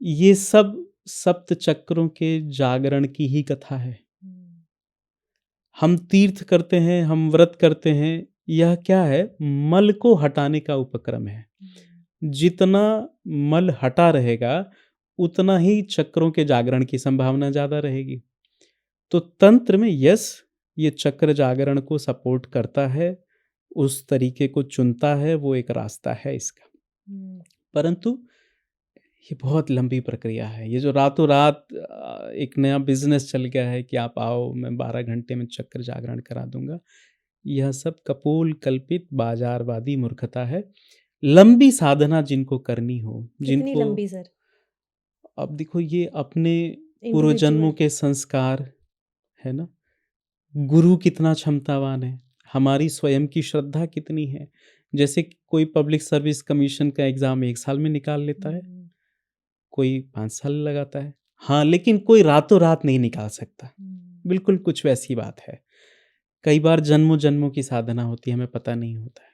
Speaker 2: ये सब सप्त चक्रों के जागरण की ही कथा है।
Speaker 1: हुँ,
Speaker 2: हम तीर्थ करते हैं, हम व्रत करते हैं, यह क्या है? मल को हटाने का उपक्रम है।
Speaker 1: हुँ,
Speaker 2: जितना मल हटा रहेगा, उतना ही चक्रों के जागरण की संभावना ज़्यादा रहेगी। तो तंत्र में यस, ये चक्र जागरण को सपोर्ट करता है, उस तरीके को चुनता है, वो एक रास्ता है इसका।
Speaker 1: हुँ,
Speaker 2: परंतु ये बहुत लंबी प्रक्रिया है। ये जो रातों-रात एक नया बिज़नेस चल गया है कि आप आओ, मैं 12 घंटे में चक्र जागरण करा दूँगा। यह सब कपोल कल्पित बाज़ारवादी मूर्खता है। लंबी साधना जिनको करनी हो,
Speaker 1: कितनी
Speaker 2: जिनको
Speaker 1: लंबी सर?
Speaker 2: अब देखो ये अपने पूर्व जन्मों
Speaker 1: इंडिविजुअल
Speaker 2: के संस्कार, है ना? गुरु कितना क्षमतावान है, हमारी स्वयं की श्रद्धा कितनी है। जैसे कि कोई पब्लिक सर्विस कमीशन का एग्ज़ाम 1 साल में निकाल लेता है,
Speaker 1: हुँ,
Speaker 2: कोई 5 साल लगाता है। हाँ, लेकिन कोई रातों-रात नहीं निकाल सकता।
Speaker 1: हुँ,
Speaker 2: बिल्कुल कुछ वैसी बात है। कई बार जन्मों-जन्मों की साधना होती है, हमें पता नहीं होता है।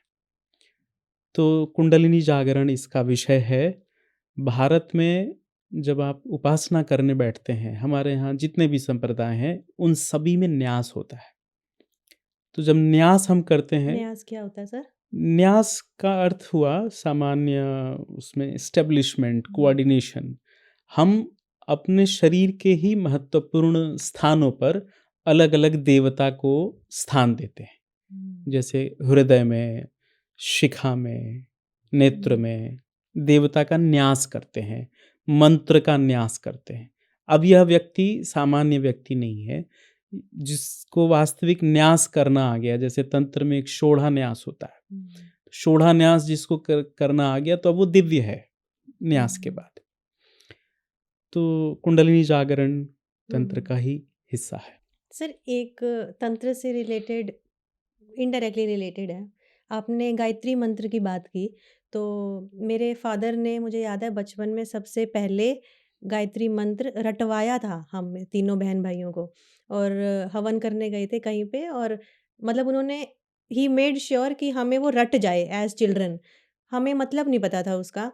Speaker 2: तो कुंडलिनी जागरण इसका विषय है। भारत में जब आप उपासना करने बैठते हैं, हमारे यहाँ जितने भी संप्रदाय हैं, उन सभी में न्यास होता है। तो जब न्यास हम करते हैं,
Speaker 1: न्यास क्या होता है सर?
Speaker 2: न्यास का अर्थ हुआ सामान्य उसमें एस्टेब्लिशमेंट,
Speaker 1: हुँ,
Speaker 2: कोऑर्डिनेशन। हम अपने शरीर के ही महत्वपूर्ण स्थानों पर अलग-अलग देवता को स्थान देते हैं।
Speaker 1: हुँ,
Speaker 2: जैसे हृदय में, शिखा में, नेत्र
Speaker 1: हुँ,
Speaker 2: में देवता का न्यास करते हैं, मंत्र का न्यास करते हैं। अब यह व्यक्ति सामान्य व्यक्ति नहीं है, जिसको वास्तविक न्यास करना आ गया, जैसे तंत्र में एक षोडा न्यास होता है।
Speaker 1: हुँ,
Speaker 2: षोडा न्यास जिसको करना आ गया तो अब वो दिव्य है न्यास के
Speaker 1: हुँ,
Speaker 2: बाद। तो कुंडलिनी जागरण तंत्र
Speaker 1: हुँ।
Speaker 2: का ही हिस्सा है।
Speaker 1: सर एक तंत्र से रिलेटेड इनडायरेक्टली रिलेटेड है। आपने गायत्री मंत्र की बात की, तो मेरे फ़ादर ने मुझे याद है बचपन में सबसे पहले गायत्री मंत्र रटवाया था हम तीनों बहन-भाइयों को और हवन करने गए थे कहीं पे और मतलब उन्होंने ही मेड श्योर कि हमें वो रट जाए एज़ चिल्ड्रन। हमें मतलब नहीं पता था उसका,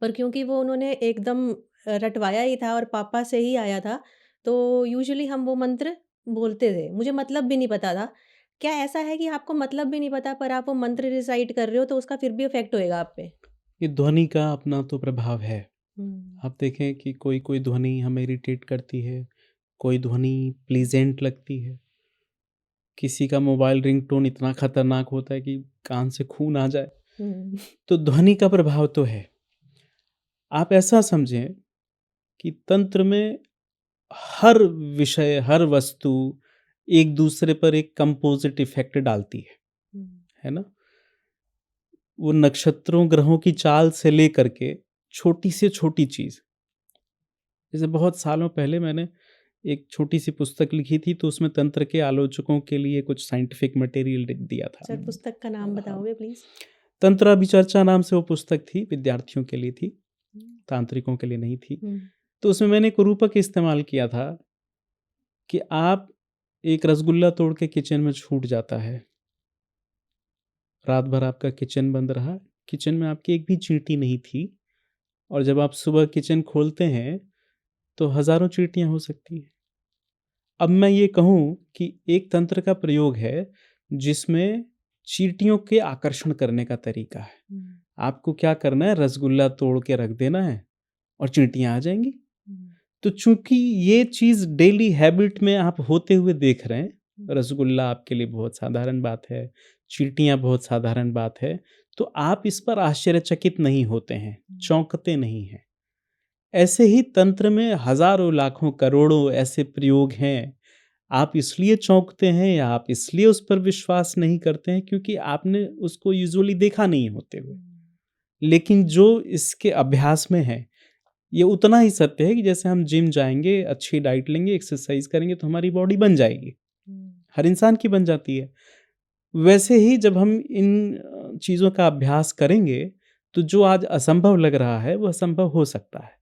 Speaker 1: पर क्योंकि वो उन्होंने एकदम रटवाया ही था और पापा से ही आया था, तो यूजुअली हम वो मंत्र बोलते थे। मुझे मतलब भी नहीं पता था। क्या ऐसा है कि आपको मतलब भी नहीं पता पर आप वो मंत्र रिसाइट कर रहे हो तो उसका फिर भी इफ़ेक्ट होएगा आप पे?
Speaker 2: ये ध्वनि का अपना तो प्रभाव है।
Speaker 1: हुँ,
Speaker 2: आप देखें कि कोई-कोई ध्वनि हमें इरिटेट करती है, कोई ध्वनि प्लीज़ेंट लगती है। किसी का मोबाइल रिंगटोन इतना खतरनाक होता है कि कान से खून आ जाए।
Speaker 1: हुँ,
Speaker 2: तो ध्वनि का प्रभाव तो है। आप ऐसा समझें कि तंत्र में हर विषय, हर वस्तु एक दूसरे पर एक कंपोज़िट इफ़ेक्ट डालती
Speaker 1: हुँ,
Speaker 2: है ना? वो नक्षत्रों, ग्रहों की चाल से लेकर के छोटी से छोटी चीज़। जैसे बहुत सालों पहले मैंने एक छोटी-सी पुस्तक लिखी थी, तो उसमें तंत्र के आलोचकों के लिए कुछ साइंटिफिक मटेरियल लिख दिया था।
Speaker 1: सर पुस्तक का नाम
Speaker 2: हाँ,
Speaker 1: बताओगे प्लीज़?
Speaker 2: तंत्र अभिचर्चा नाम से वो पुस्तक थी, विद्यार्थियों के लिए थी,
Speaker 1: हुँ,
Speaker 2: तांत्रिकों के लिए नहीं थी।
Speaker 1: हुँ,
Speaker 2: तो उसमें मैंने एक रूपक इस्तेमाल किया था कि आप एक रसगुल्ला तोड़ के किचन में छूट जाता है, रात भर आपका किचन बंद रहा, किचन में आपकी एक भी चींटी नहीं थी और जब आप सुबह किचन खोलते हैं, तो हज़ारों चींटियाँ हो सकती हैं। अब मैं ये कहूँ कि एक तंत्र का प्रयोग है जिसमें चींटियों के आकर्षण करने का तरीका है। आपको क्या करना है, रसगुल्ला तोड़ के रख देना है और चींटियाँ आ जाएँगी। तो चूँकि ये चीज़ डेली हैबिट में आप होते हुए देख रहे हैं, रसगुल्ला आपके लिए बहुत साधारण बात है, चींटियाँ बहुत साधारण बात है, तो आप इस पर आश्चर्यचकित नहीं होते हैं, चौंकते नहीं हैं। ऐसे ही तंत्र में हज़ारों, लाखों, करोड़ों ऐसे प्रयोग हैं। आप इसलिए चौंकते हैं या आप इसलिए उस पर विश्वास नहीं करते हैं क्योंकि आपने उसको यूजुअली देखा नहीं होते हुए। लेकिन जो इसके अभ्यास में है, ये उतना ही सत्य है कि जैसे हम जिम जाएँगे, अच्छी डाइट लेंगे, एक्सरसाइज़ करेंगे तो हमारी बॉडी बन जाएगी। हर इंसान की बन जाती है। वैसे ही जब हम इन चीज़ों का अभ्यास करेंगे, तो जो आज असंभव लग रहा है, वो असंभव हो सकता है।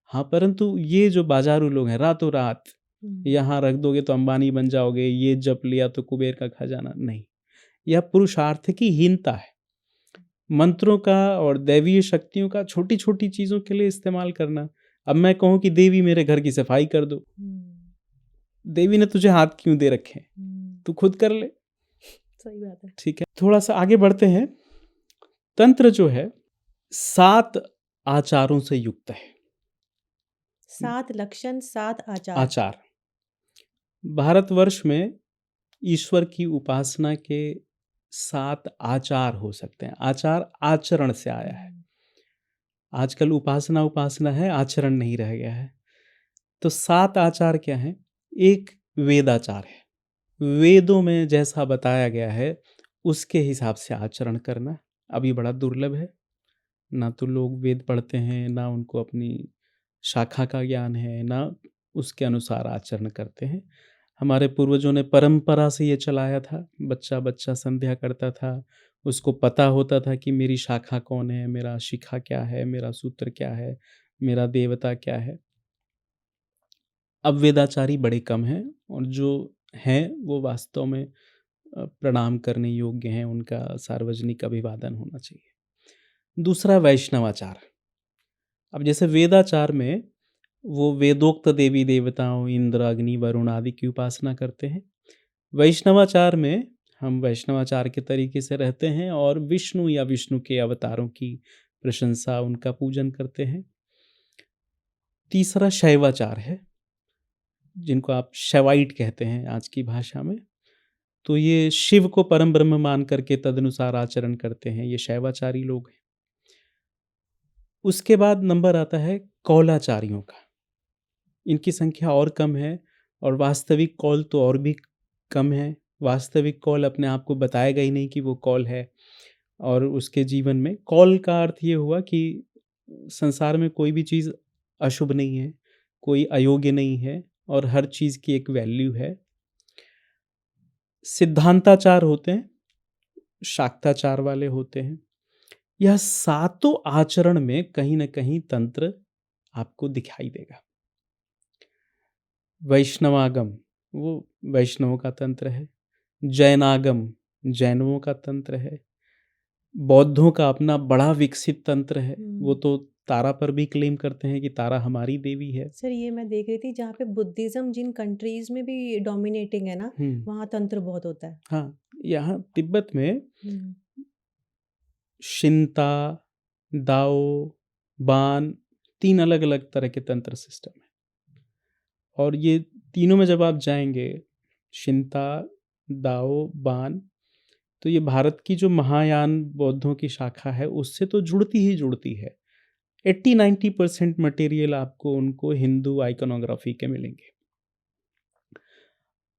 Speaker 2: हाँ, परंतु ये जो बाज़ारू लोग हैं, रातों-रात यहाँ रख दोगे तो अंबानी बन जाओगे, ये जप लिया तो कुबेर का खजाना, नहीं। यह पुरुषार्थ की हीनता है। मंत्रों का और दैवीय शक्तियों का छोटी-छोटी चीज़ों के लिए इस्तेमाल करना। अब मैं कहूँ कि देवी मेरे घर की सफाई कर दो, देवी ने तुझे हाथ क्यों दे रखे हैं? तू खुद कर ले।
Speaker 1: सही बात है।
Speaker 2: ठीक है, थोड़ा-सा आगे बढ़ते हैं। तंत्र जो है 7 आचारों से युक्त है।
Speaker 1: 7 लक्षण, 7 आचार।
Speaker 2: आचार। भारतवर्ष में ईश्वर की उपासना के 7 आचार हो सकते हैं। आचार आचरण से आया है। आजकल उपासना है, आचरण नहीं रह गया है। तो 7 आचार क्या हैं? एक वेदाचार है। वेदों में जैसा बताया गया है, उसके हिसाब से आचरण करना। अब ये बड़ा दुर्लभ है। ना तो लोग वेद पढ़ते हैं, ना उनको अपनी शाखा का ज्ञान है, ना उसके अनुसार आचरण करते हैं। हमारे पूर्वजों ने परंपरा से ये चलाया था। बच्चा-बच्चा संध्या करता था, उसको पता होता था कि मेरी शाखा कौन है, मेरा शिखा क्या है, मेरा सूत्र क्या है, मेरा देवता क्या है। अब वेदाचारी बड़े कम हैं और जो हैं वो वास्तव में प्रणाम करने योग्य हैं, उनका सार्वजनिक अभिवादन होना चाहिए। दूसरा वैष्णवाचार। अब जैसे वेदाचार में वो वेदोक्त देवी देवताओं इंद्र, अग्नि, वरुण आदि की उपासना करते हैं। वैष्णवाचार में हम वैष्णवाचार के तरीके से रहते हैं और विष्णु या विष्णु के अवतारों की प्रशंसा, उनका पूजन करते हैं। तीसरा शैवाचार है, जिनको आप शैवाइट कहते हैं आज की भाषा में। तो ये शिव को परम ब्रह्म मान करके तदनुसार आचरण करते हैं, ये शैवाचारी लोग हैं। उसके बाद नंबर आता है कौलाचारियों का। इनकी संख्या और कम है और वास्तविक कौल तो और भी कम है। वास्तविक कौल अपने आप को बताएगा ही नहीं कि वो कौल है। और उसके जीवन में कौल का अर्थ ये हुआ कि संसार में कोई भी चीज़ अशुभ नहीं है, कोई अयोग्य नहीं है और हर चीज़ की एक वैल्यू है। सिद्धांताचार होते हैं, शाक्ताचार वाले होते हैं। यह सातों आचरण में कहीं न कहीं तंत्र आपको दिखाई देगा। वैष्णवागम, वो वैष्णवों का तंत्र है। जैनागम, जैनों का तंत्र है। बौद्धों का अपना बड़ा विकसित तंत्र है। वो तो तारा पर भी क्लेम करते हैं कि तारा हमारी देवी है।
Speaker 1: सर ये मैं देख रही थी जहाँ पे बुद्धिज़्म जिन कंट्रीज़ में भी डोमिनेटिंग है ना, वहाँ तंत्र बहुत होता है।
Speaker 2: हाँ, यहाँ तिब्बत में
Speaker 1: हुँ।
Speaker 2: शिंता, दाओ, बान 3 अलग-अलग तरह के तंत्र सिस्टम हैं। और ये तीनों में जब आप जाएँगे, शिंता, दाओ, बान, तो ये भारत की जो महायान बौद्धों की शाखा है, उससे तो जुड़ती ही जुड़ती है। 80-90% मटेरियल आपको उनको हिंदू आइकोनोग्राफी के मिलेंगे।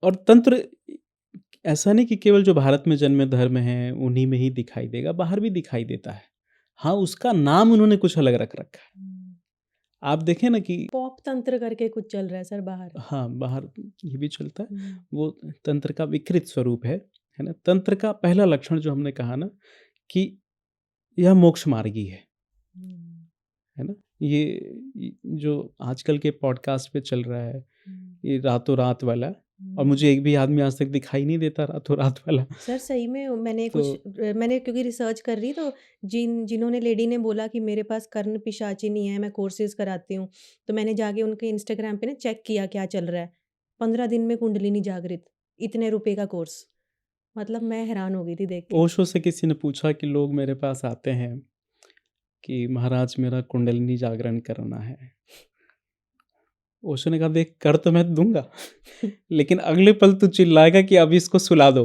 Speaker 2: और तंत्र ऐसा नहीं कि केवल जो भारत में जन्मे धर्म हैं, उन्हीं में ही दिखाई देगा, बाहर भी दिखाई देता है। हाँ, उसका नाम उन्होंने कुछ अलग रख रखा है। आप देखें ना कि
Speaker 1: पॉप तंत्र करके कुछ चल रहा है सर बाहर।
Speaker 2: हाँ, बाहर ये भी चलता है। वो तंत्र का विकृत स्वरूप है ना? तंत्र का पहला लक्षण जो हमने कहा ना कि यह मोक्ष मार्गी है ना? ये जो आजकल के पॉडकास्ट पे चल रहा है, ये रातों रात वाला, और मुझे एक भी आदमी आज तक दिखाई नहीं देता रातों रात वाला।
Speaker 1: सर सही में मैंने
Speaker 2: तो
Speaker 1: मैंने क्योंकि रिसर्च कर रही तो जिन्होंने लेडी ने बोला कि मेरे पास कर्ण पिशाचिनी है, मैं कोर्सेज कराती हूँ, तो मैंने जाके उनके इंस्टाग्राम पे ना चेक किया क्या चल रहा है। 15 दिन में कुंडलिनी जागृत, इतने रुपए का कोर्स। मतलब मैं हैरान हो गई थी देख के।
Speaker 2: ओशो से किसी ने पूछा कि लोग मेरे पास आते हैं कि महाराज मेरा कुंडलिनी जागरण करना है। ओशो ने कहा देख कर तो मैं दूंगा लेकिन अगले पल तू चिल्लाएगा कि अब इसको सुला दो।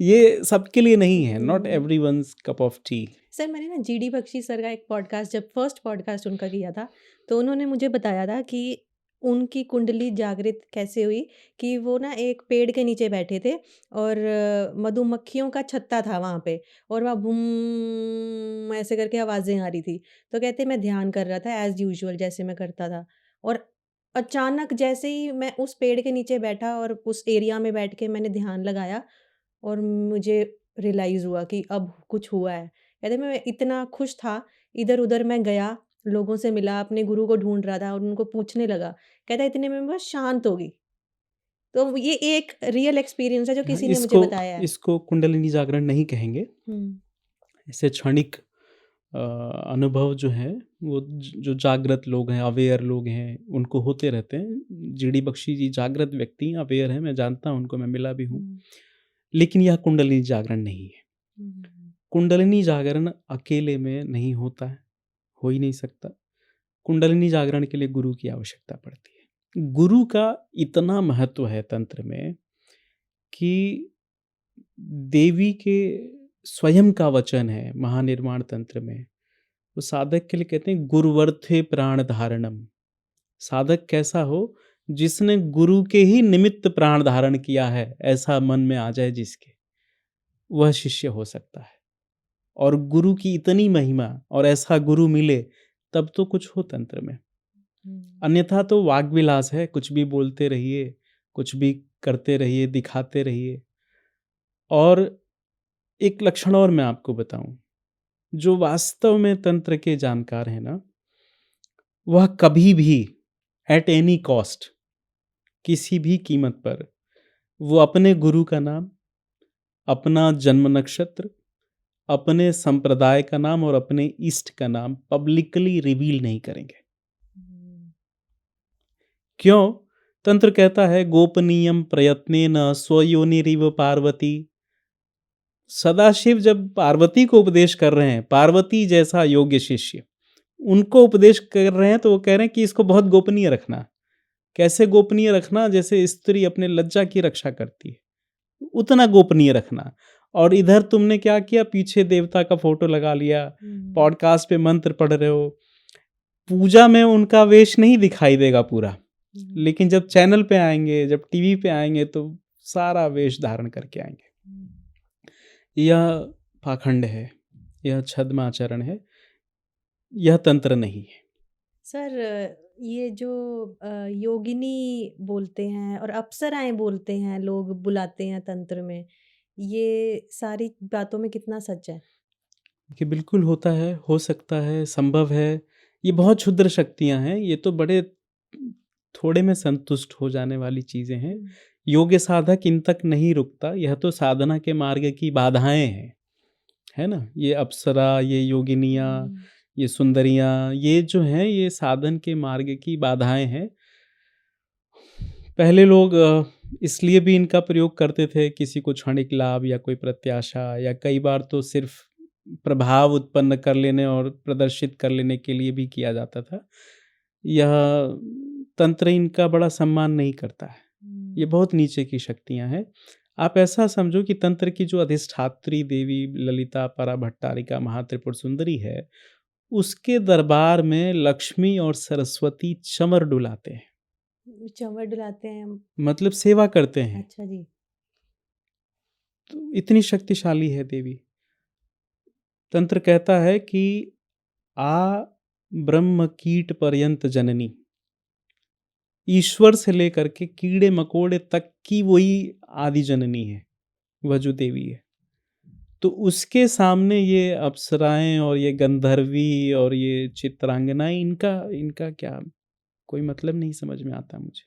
Speaker 2: ये सबके लिए नहीं है, not
Speaker 1: hmm.
Speaker 2: Everyone's cup of T.
Speaker 1: Sir मैंने ना जीडी बख्शी सर का एक पॉडकास्ट जब फर्स्ट पॉडकास्ट उनका किया था, तो उन्होंने मुझे बताया था कि उनकी कुंडली जागृत कैसे हुई कि वो ना एक पेड़ के नीचे बैठे थे और मधुमक्खियों का छत्ता था वहाँ पे और वहाँ बूम ऐसे करके आवाज़ें आ रही थी। तो कहते मैं ध्यान कर रहा था एज़ यूजुअल जैसे मैं करता था और अचानक जैसे ही मैं उस पेड़ के नीचे बैठा और उस एरिया में बैठ के मैंने ध्यान लगाया और मुझे रियलाइज़ हुआ कि अब कुछ हुआ है। कहते मैं इतना खुश था, इधर-उधर मैं गया, लोगों से मिला, अपने गुरु को ढूँढ रहा था और उनको पूछने लगा। कहता इतने में मैं बस शांत हो गई। तो ये एक रियल एक्सपीरियंस है जो
Speaker 2: हाँ,
Speaker 1: किसी ने मुझे
Speaker 2: इसको
Speaker 1: बताया है।
Speaker 2: इसको कुंडलिनी जागरण नहीं कहेंगे।
Speaker 1: हुँ।
Speaker 2: इसे क्षणिक अ, अनुभव जो है वो जो जागृत लोग हैं, अवेयर लोग हैं, उनको होते रहते हैं। जीडी बख्शी जी जागृत व्यक्ति हैं, अवेयर हैं, मैं जानता हूँ उनको, मैं मिला भी हूँ।
Speaker 1: हुँ।
Speaker 2: लेकिन यह कुंडलिनी जागरण नहीं है।
Speaker 1: हुँ, हुँ, हुँ।
Speaker 2: कुंडलिनी जागरण अकेले में नहीं होता है, हो ही नहीं सकता। कुंडलिनी जागरण के लिए गुरु की आवश्यकता पड़ती है। गुरु का इतना महत्व है तंत्र में कि देवी के स्वयं का वचन है महानिर्वाण तंत्र में। वो साधक के लिए कहते हैं गुरुवर्थे प्राण धारणम। साधक कैसा हो जिसने गुरु के ही निमित्त प्राण धारण किया है, ऐसा मन में आ जाए जिसके, वह शिष्य हो सकता है। और गुरु की इतनी महिमा और ऐसा गुरु मिले तब तो कुछ हो तंत्र में।
Speaker 1: हुँ।
Speaker 2: अन्यथा तो वाग विलास है, कुछ भी बोलते रहिए, कुछ भी करते रहिए, दिखाते रहिए। और एक लक्षण और मैं आपको बताऊं, जो वास्तव में तंत्र के जानकार हैं ना, वह कभी भी एट एनी कॉस्ट, किसी भी कीमत पर, वो अपने गुरु का नाम, अपना जन्म नक्षत्र, अपने संप्रदाय का नाम और अपने इष्ट का नाम पब्लिकली रिवील नहीं करेंगे।
Speaker 1: हुँ।
Speaker 2: क्यों? तंत्र कहता है गोपनीयम प्रयत्नेन स्वयोनिरिव पार्वती। सदाशिव जब पार्वती को उपदेश कर रहे हैं, पार्वती जैसा योग्य शिष्य उनको उपदेश कर रहे हैं, तो वो कह रहे हैं कि इसको बहुत गोपनीय रखना। कैसे गोपनीय रखना? जैसे स्त्री अपने लज्जा की रक्षा करती है, उतना गोपनीय रखना। और इधर तुमने क्या किया, पीछे देवता का फोटो लगा लिया,
Speaker 1: हुँ।
Speaker 2: पॉडकास्ट पे मंत्र पढ़ रहे हो। पूजा में उनका वेश नहीं दिखाई देगा पूरा,
Speaker 1: हुँ।
Speaker 2: लेकिन जब चैनल पे आएंगे, जब टीवी पे आएंगे, तो सारा वेश धारण करके आएंगे।
Speaker 1: हुँ।
Speaker 2: यह पाखंड है, यह छद्माचरण है, यह तंत्र नहीं है।
Speaker 1: सर ये जो योगिनी बोलते हैं और अप्सराएँ बोलते हैं, लोग बुलाते हैं तंत्र में, ये सारी बातों में कितना सच है?
Speaker 2: कि बिल्कुल होता है, हो सकता है, संभव है। ये बहुत क्षुद्र शक्तियाँ हैं, ये तो बड़े थोड़े में संतुष्ट हो जाने वाली चीज़ें हैं।
Speaker 1: हुँ।
Speaker 2: योग्य साधक इन तक नहीं रुकता, यह तो साधना के मार्ग की बाधाएँ हैं, है ना? ये अप्सरा, ये योगिनियाँ,
Speaker 1: हुँ।
Speaker 2: ये सुंदरियाँ, ये जो हैं, ये साधन के मार्ग की बाधाएँ हैं। पहले लोग इसलिए भी इनका प्रयोग करते थे, किसी को क्षणिक लाभ या कोई प्रत्याशा, या कई बार तो सिर्फ प्रभाव उत्पन्न कर लेने और प्रदर्शित कर लेने के लिए भी किया जाता था। यह तंत्र इनका बड़ा सम्मान नहीं करता है। ये
Speaker 1: हुँ।
Speaker 2: बहुत नीचे की शक्तियाँ हैं। आप ऐसा समझो कि तंत्र की जो अधिष्ठात्री देवी ललिता पराभट्टारिका महात्रिपुर सुंदरी है, उसके दरबार में लक्ष्मी और सरस्वती चंवर डुलाते हैं,
Speaker 1: चंवर डुलाते हैं।
Speaker 2: मतलब सेवा करते हैं।
Speaker 1: अच्छा जी।
Speaker 2: तो इतनी शक्तिशाली है देवी। तंत्र कहता है कि आ ब्रह्म कीट पर्यंत जननी, ईश्वर से लेकर के कीड़े मकोड़े तक की वही आदि जननी है, वह जो देवी है। तो उसके सामने ये अप्सराएं और ये गंधर्वी और ये चित्रांगनाएं, इनका इनका क्या कोई मतलब नहीं समझ में आता मुझे।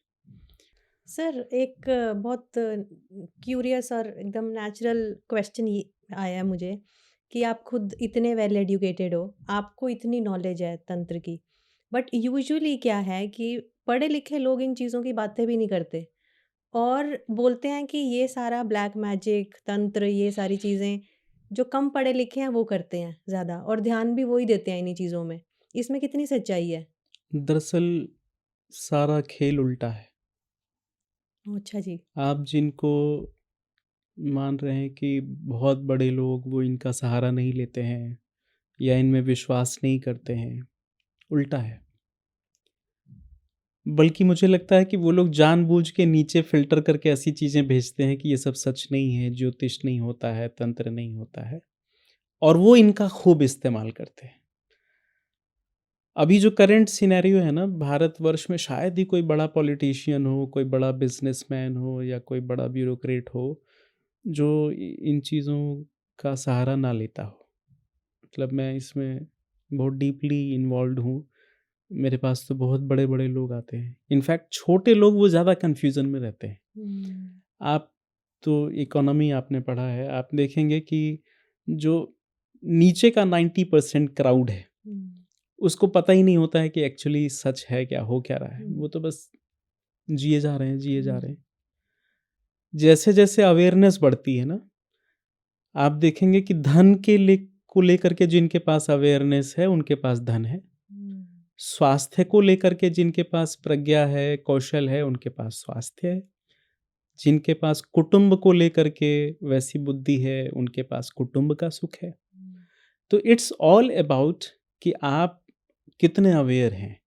Speaker 1: सर एक बहुत क्यूरियस और एकदम नेचुरल क्वेश्चन ये आया है मुझे कि आप खुद इतने वेल एजुकेटेड हो, आपको इतनी नॉलेज है तंत्र की, बट यूजुअली क्या है कि पढ़े लिखे लोग इन चीज़ों की बातें भी नहीं करते। और बोलते हैं कि ये सारा ब्लैक मैजिक, तंत्र, ये सारी चीज़ें जो कम पढ़े लिखे हैं वो करते हैं ज़्यादा और ध्यान भी वो ही देते हैं इन्हीं चीज़ों में। इसमें कितनी सच्चाई है?
Speaker 2: दरअसल सारा खेल उल्टा है।
Speaker 1: ओह! अच्छा जी।
Speaker 2: आप जिनको मान रहे हैं कि बहुत बड़े लोग वो इनका सहारा नहीं लेते हैं या इनमें विश्वास नहीं करते हैं, उल्टा है। बल्कि मुझे लगता है कि वो लोग जानबूझ के नीचे फ़िल्टर करके ऐसी चीज़ें भेजते हैं कि ये सब सच नहीं है, ज्योतिष नहीं होता है, तंत्र नहीं होता है और वो इनका खूब इस्तेमाल करते हैं। अभी जो करंट सिनेरियो है ना भारतवर्ष में शायद ही कोई बड़ा पॉलिटिशियन हो, कोई बड़ा बिज़नेसमैन हो या कोई बड़ा ब्यूरोक्रेट हो, जो इन चीज़ों का सहारा ना लेता हो। मतलब मैं इसमें बहुत डीपली इन्वॉल्व्ड हूँ। मेरे पास तो बहुत बड़े-बड़े लोग आते हैं। इनफैक्ट छोटे लोग वो ज़्यादा कन्फ्यूज़न में रहते हैं।
Speaker 1: हुँ।
Speaker 2: आप तो इकोनॉमी आपने पढ़ा है, आप देखेंगे कि जो नीचे का 90% क्राउड है,
Speaker 1: हुँ,
Speaker 2: उसको पता ही नहीं होता है कि एक्चुअली सच है क्या, हो क्या रहा है।
Speaker 1: हुँ,
Speaker 2: वो तो बस जिए जा रहे हैं, जिए जा रहे
Speaker 1: हुँ,
Speaker 2: हैं। जैसे-जैसे अवेयरनेस बढ़ती है ना, आप देखेंगे कि धन के को लेकर के जिनके पास अवेयरनेस है, उनके पास धन है।
Speaker 1: हुँ,
Speaker 2: स्वास्थ्य को लेकर के जिनके पास प्रज्ञा है, कौशल है, उनके पास स्वास्थ्य है। जिनके पास कुटुंब को लेकर के वैसी बुद्धि है, उनके पास कुटुंब का सुख है।
Speaker 1: हुँ,
Speaker 2: तो इट्स ऑल अबाउट कि आप कितने अवेयर हैं।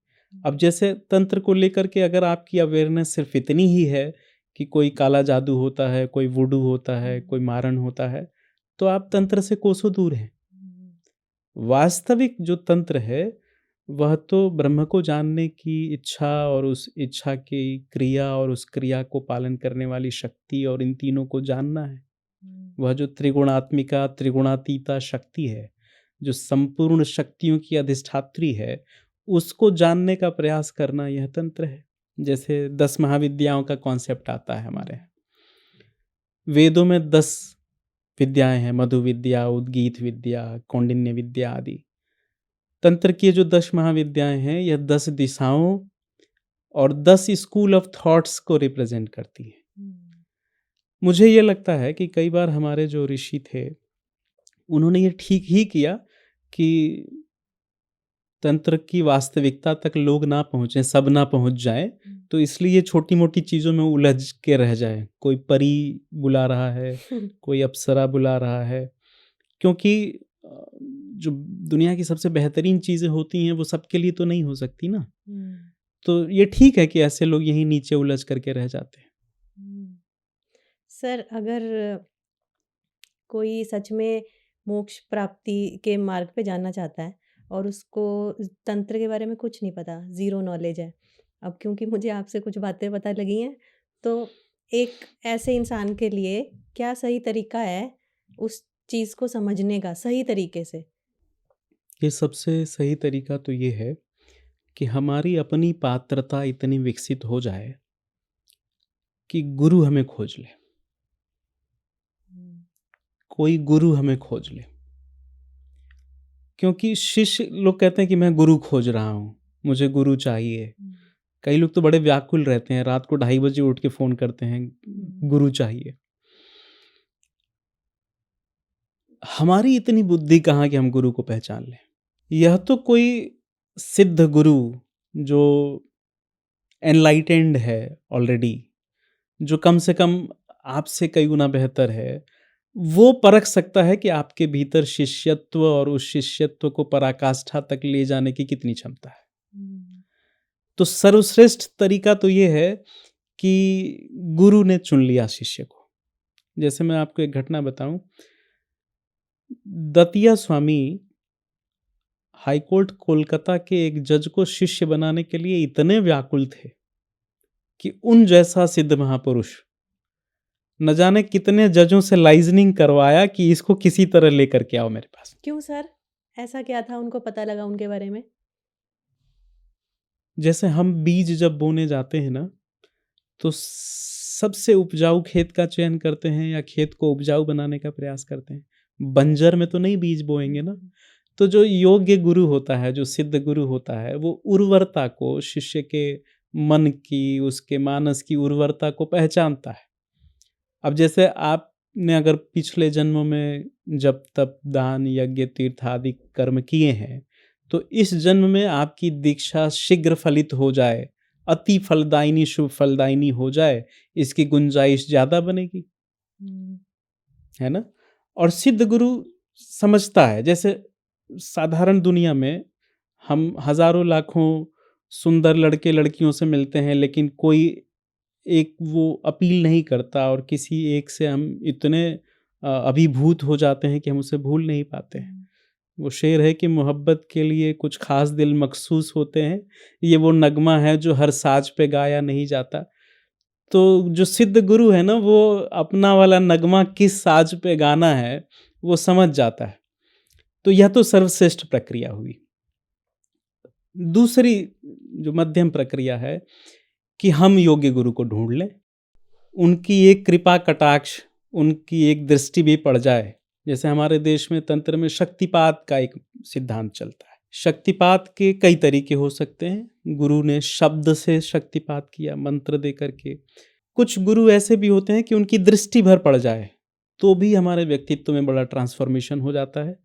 Speaker 2: अब जैसे तंत्र को लेकर के अगर आपकी अवेयरनेस सिर्फ़ इतनी ही है कि कोई काला जादू होता है, कोई वुडू होता है,
Speaker 1: हुँ,
Speaker 2: कोई मारण होता है, तो आप तंत्र से कोसों दूर हैं।
Speaker 1: हुँ,
Speaker 2: वास्तविक जो तंत्र है, वह तो ब्रह्म को जानने की इच्छा और उस इच्छा की क्रिया और उस क्रिया को पालन करने वाली शक्ति और इन तीनों को जानना है।
Speaker 1: हुँ,
Speaker 2: वह जो त्रिगुणात्मिका, त्रिगुणातीता शक्ति है, जो संपूर्ण शक्तियों की अधिष्ठात्री है, उसको जानने का प्रयास करना यह तंत्र है। जैसे 10 महाविद्याओं का कॉन्सेप्ट आता है हमारे
Speaker 1: हुँ,
Speaker 2: यहाँ। वेदों में 10 विद्याएँ हैं, मधु विद्या, उद्गीत विद्या, कौंडिन्य विद्या आदि। तंत्र की जो 10 महाविद्याएँ हैं, यह 10 दिशाओं और 10 स्कूल ऑफ थॉट्स को रिप्रेज़ेंट करती हैं।
Speaker 1: हुँ,
Speaker 2: मुझे ये लगता है कि कई बार हमारे जो ऋषि थे, उन्होंने ये ठीक ही किया कि तंत्र की वास्तविकता तक लोग ना पहुँचे, सब ना पहुँच जाएँ,
Speaker 1: हुँ,
Speaker 2: तो इसलिए छोटी-मोटी चीज़ों में उलझ के रह जाएँ। कोई परी बुला रहा है, कोई अप्सरा बुला रहा है, क्योंकि जो दुनिया की सबसे बेहतरीन चीज़ें होती हैं, वो सबके लिए तो नहीं हो सकती ना।
Speaker 1: हुँ,
Speaker 2: तो ये ठीक है कि ऐसे लोग यहीं नीचे उलझ करके रह जाते हैं।
Speaker 1: हुँ। सर, अगर कोई सच में मोक्ष प्राप्ति के मार्ग पे जाना चाहता है और उसको तंत्र के बारे में कुछ नहीं पता, ज़ीरो नॉलेज है। अब क्योंकि मुझे आपसे कुछ बातें पता लगी हैं, तो एक ऐसे इंसान के लिए क्या सही तरीका है उस चीज़ को समझने का सही तरीके से?
Speaker 2: ये सबसे सही तरीका तो ये है कि हमारी अपनी पात्रता इतनी विकसित हो जाए कि गुरु हमें खोज ले,
Speaker 1: हुँ,
Speaker 2: कोई गुरु हमें खोज ले। क्योंकि शिष्य लोग कहते हैं कि मैं गुरु खोज रहा हूँ, मुझे गुरु चाहिए।
Speaker 1: हुँ,
Speaker 2: कई लोग तो बड़े व्याकुल रहते हैं, रात को 2:30 बजे उठ के फ़ोन करते हैं,
Speaker 1: हुँ,
Speaker 2: गुरु चाहिए। हमारी इतनी बुद्धि कहाँ कि हम गुरु को पहचान लें। यह तो कोई सिद्ध गुरु जो एनलाइटेंड है ऑलरेडी, जो कम से कम आपसे कई गुना बेहतर है, वो परख सकता है कि आपके भीतर शिष्यत्व और उस शिष्यत्व को पराकाष्ठा तक ले जाने की कितनी क्षमता है।
Speaker 1: हुँ,
Speaker 2: तो सर्वश्रेष्ठ तरीका तो ये है कि गुरु ने चुन लिया शिष्य को। जैसे मैं आपको एक घटना बताऊँ, दतिया स्वामी हाईकोर्ट कोलकाता के एक जज को शिष्य बनाने के लिए इतने व्याकुल थे कि उन जैसा सिद्ध महापुरुष न जाने कितने जजों से लाइजनिंग करवाया कि इसको किसी तरह लेकर के आओ मेरे पास।
Speaker 1: क्यों सर? ऐसा क्या था उनको पता लगा उनके बारे में?
Speaker 2: जैसे हम बीज जब बोने जाते हैं ना, तो सबसे उपजाऊ खेत का चयन करते हैं या खेत को उपजाऊ बनाने का प्रयास करते हैं। बंजर में तो नहीं बीज बोएँगे ना।
Speaker 1: हुँ,
Speaker 2: तो जो योग्य गुरु होता है, जो सिद्ध गुरु होता है, वो उर्वरता को शिष्य के मन की, उसके मानस की उर्वरता को पहचानता है। अब जैसे आपने अगर पिछले जन्मों में जप तप दान यज्ञ तीर्थ आदि कर्म किए हैं, तो इस जन्म में आपकी दीक्षा शीघ्र फलित हो जाए, अति फलदायिनी शुभ फलदायिनी हो जाए, इसकी गुंजाइश ज़्यादा बनेगी,
Speaker 1: हुँ।
Speaker 2: है ना? और सिद्ध गुरु समझता है, जैसे साधारण दुनिया में हम हज़ारों लाखों सुंदर लड़के लड़कियों से मिलते हैं, लेकिन कोई एक वो अपील नहीं करता और किसी एक से हम इतने अभिभूत हो जाते हैं कि हम उसे भूल नहीं पाते हैं।
Speaker 1: हुँ।
Speaker 2: वो शेर है कि मोहब्बत के लिए कुछ ख़ास दिल मखसूस होते हैं, ये वो नगमा है जो हर साज पे गाया नहीं जाता। तो जो सिद्ध गुरु है ना, वो अपना वाला नगमा किस साज पे गाना है, वो समझ जाता है। तो यह तो सर्वश्रेष्ठ प्रक्रिया हुई। दूसरी जो मध्यम प्रक्रिया है कि हम योग्य गुरु को ढूँढ लें, उनकी एक कृपा कटाक्ष, उनकी एक दृष्टि भी पड़ जाए। जैसे हमारे देश में तंत्र में शक्तिपात का एक सिद्धांत चलता है। शक्तिपात के कई तरीके हो सकते हैं। गुरु ने शब्द से शक्तिपात किया, मंत्र दे करके। कुछ गुरु ऐसे भी होते हैं कि उनकी दृष्टि भर पड़ जाए, तो भी हमारे व्यक्तित्व में बड़ा ट्रांसफॉर्मेशन हो जाता है।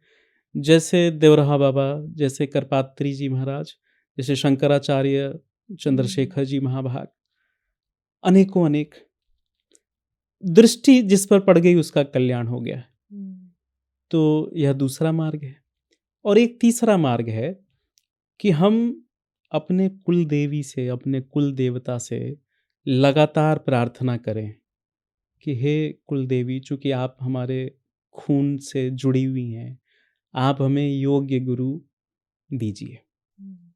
Speaker 2: जैसे देवरहा बाबा, जैसे करपात्री जी महाराज, जैसे शंकराचार्य,
Speaker 1: हुँ।
Speaker 2: चंद्रशेखर जी महाभाग, अनेकों अनेक। दृष्टि जिस पर पड़ गई उसका कल्याण हो गया।
Speaker 1: हुँ।
Speaker 2: तो यह दूसरा मार्ग है। और एक तीसरा मार्ग है कि हम अपने कुल देवी से, अपने कुल देवता से लगातार प्रार्थना करें कि हे कुल देवी, चूँकि आप हमारे खून से जुड़ी हुई हैं, आप हमें योग्य गुरु दीजिए।
Speaker 1: हुँ।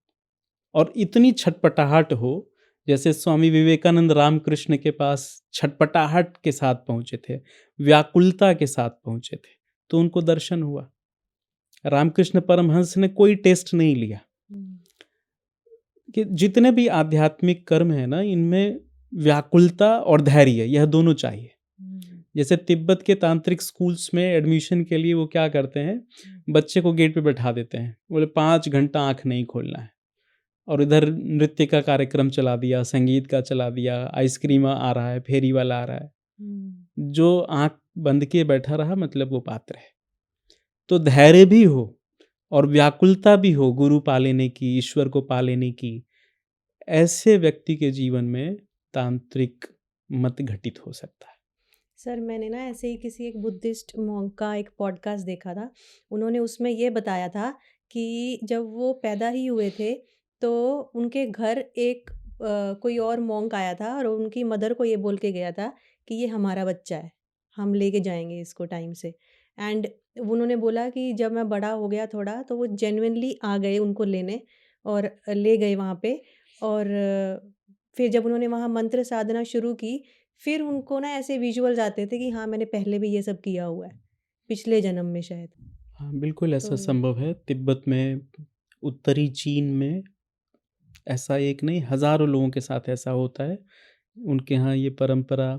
Speaker 2: और इतनी छटपटाहट हो, जैसे स्वामी विवेकानंद रामकृष्ण के पास छटपटाहट के साथ पहुँचे थे, व्याकुलता के साथ पहुँचे थे, तो उनको दर्शन हुआ। रामकृष्ण परमहंस ने कोई टेस्ट नहीं लिया
Speaker 1: हुँ।
Speaker 2: कि जितने भी आध्यात्मिक कर्म है ना, इनमें व्याकुलता और धैर्य यह दोनों चाहिए।
Speaker 1: हुँ।
Speaker 2: जैसे तिब्बत के तांत्रिक स्कूल्स में एडमिशन के लिए वो क्या करते हैं, बच्चे को गेट पे बैठा देते हैं, बोले 5 घंटा आँख नहीं खोलना है। और इधर नृत्य का कार्यक्रम चला दिया, संगीत का चला दिया, आइसक्रीम आ रहा है, फेरी वाला आ रहा है।
Speaker 1: हुँ।
Speaker 2: जो आँख बंद किए बैठा रहा, मतलब वो पात्र है। तो धैर्य भी हो और व्याकुलता भी हो गुरु पा लेने की, ईश्वर को पा लेने की, ऐसे व्यक्ति के जीवन में तांत्रिक मत घटित हो सकता है।
Speaker 1: सर मैंने ना ऐसे ही किसी एक बुद्धिस्ट मॉन्क का एक पॉडकास्ट देखा था। उन्होंने उसमें ये बताया था कि जब वो पैदा ही हुए थे, तो उनके घर एक कोई और मॉन्क आया था और उनकी मदर को ये बोल के गया था कि ये हमारा बच्चा है, हम लेके जाएँगे इसको टाइम से। एंड उन्होंने बोला कि जब मैं बड़ा हो गया थोड़ा, तो वो जेन्युइनली आ गए उनको लेने और ले गए वहाँ पे। और फिर जब उन्होंने वहाँ मंत्र साधना शुरू की, फिर उनको ना ऐसे विजुअल्स आते थे कि हाँ, मैंने पहले भी ये सब किया हुआ है, पिछले जन्म में शायद।
Speaker 2: हाँ, बिल्कुल
Speaker 1: तो
Speaker 2: ऐसा संभव है। तिब्बत में, उत्तरी चीन में ऐसा एक नहीं, हज़ारों लोगों के साथ ऐसा होता है। उनके यहाँ ये परंपरा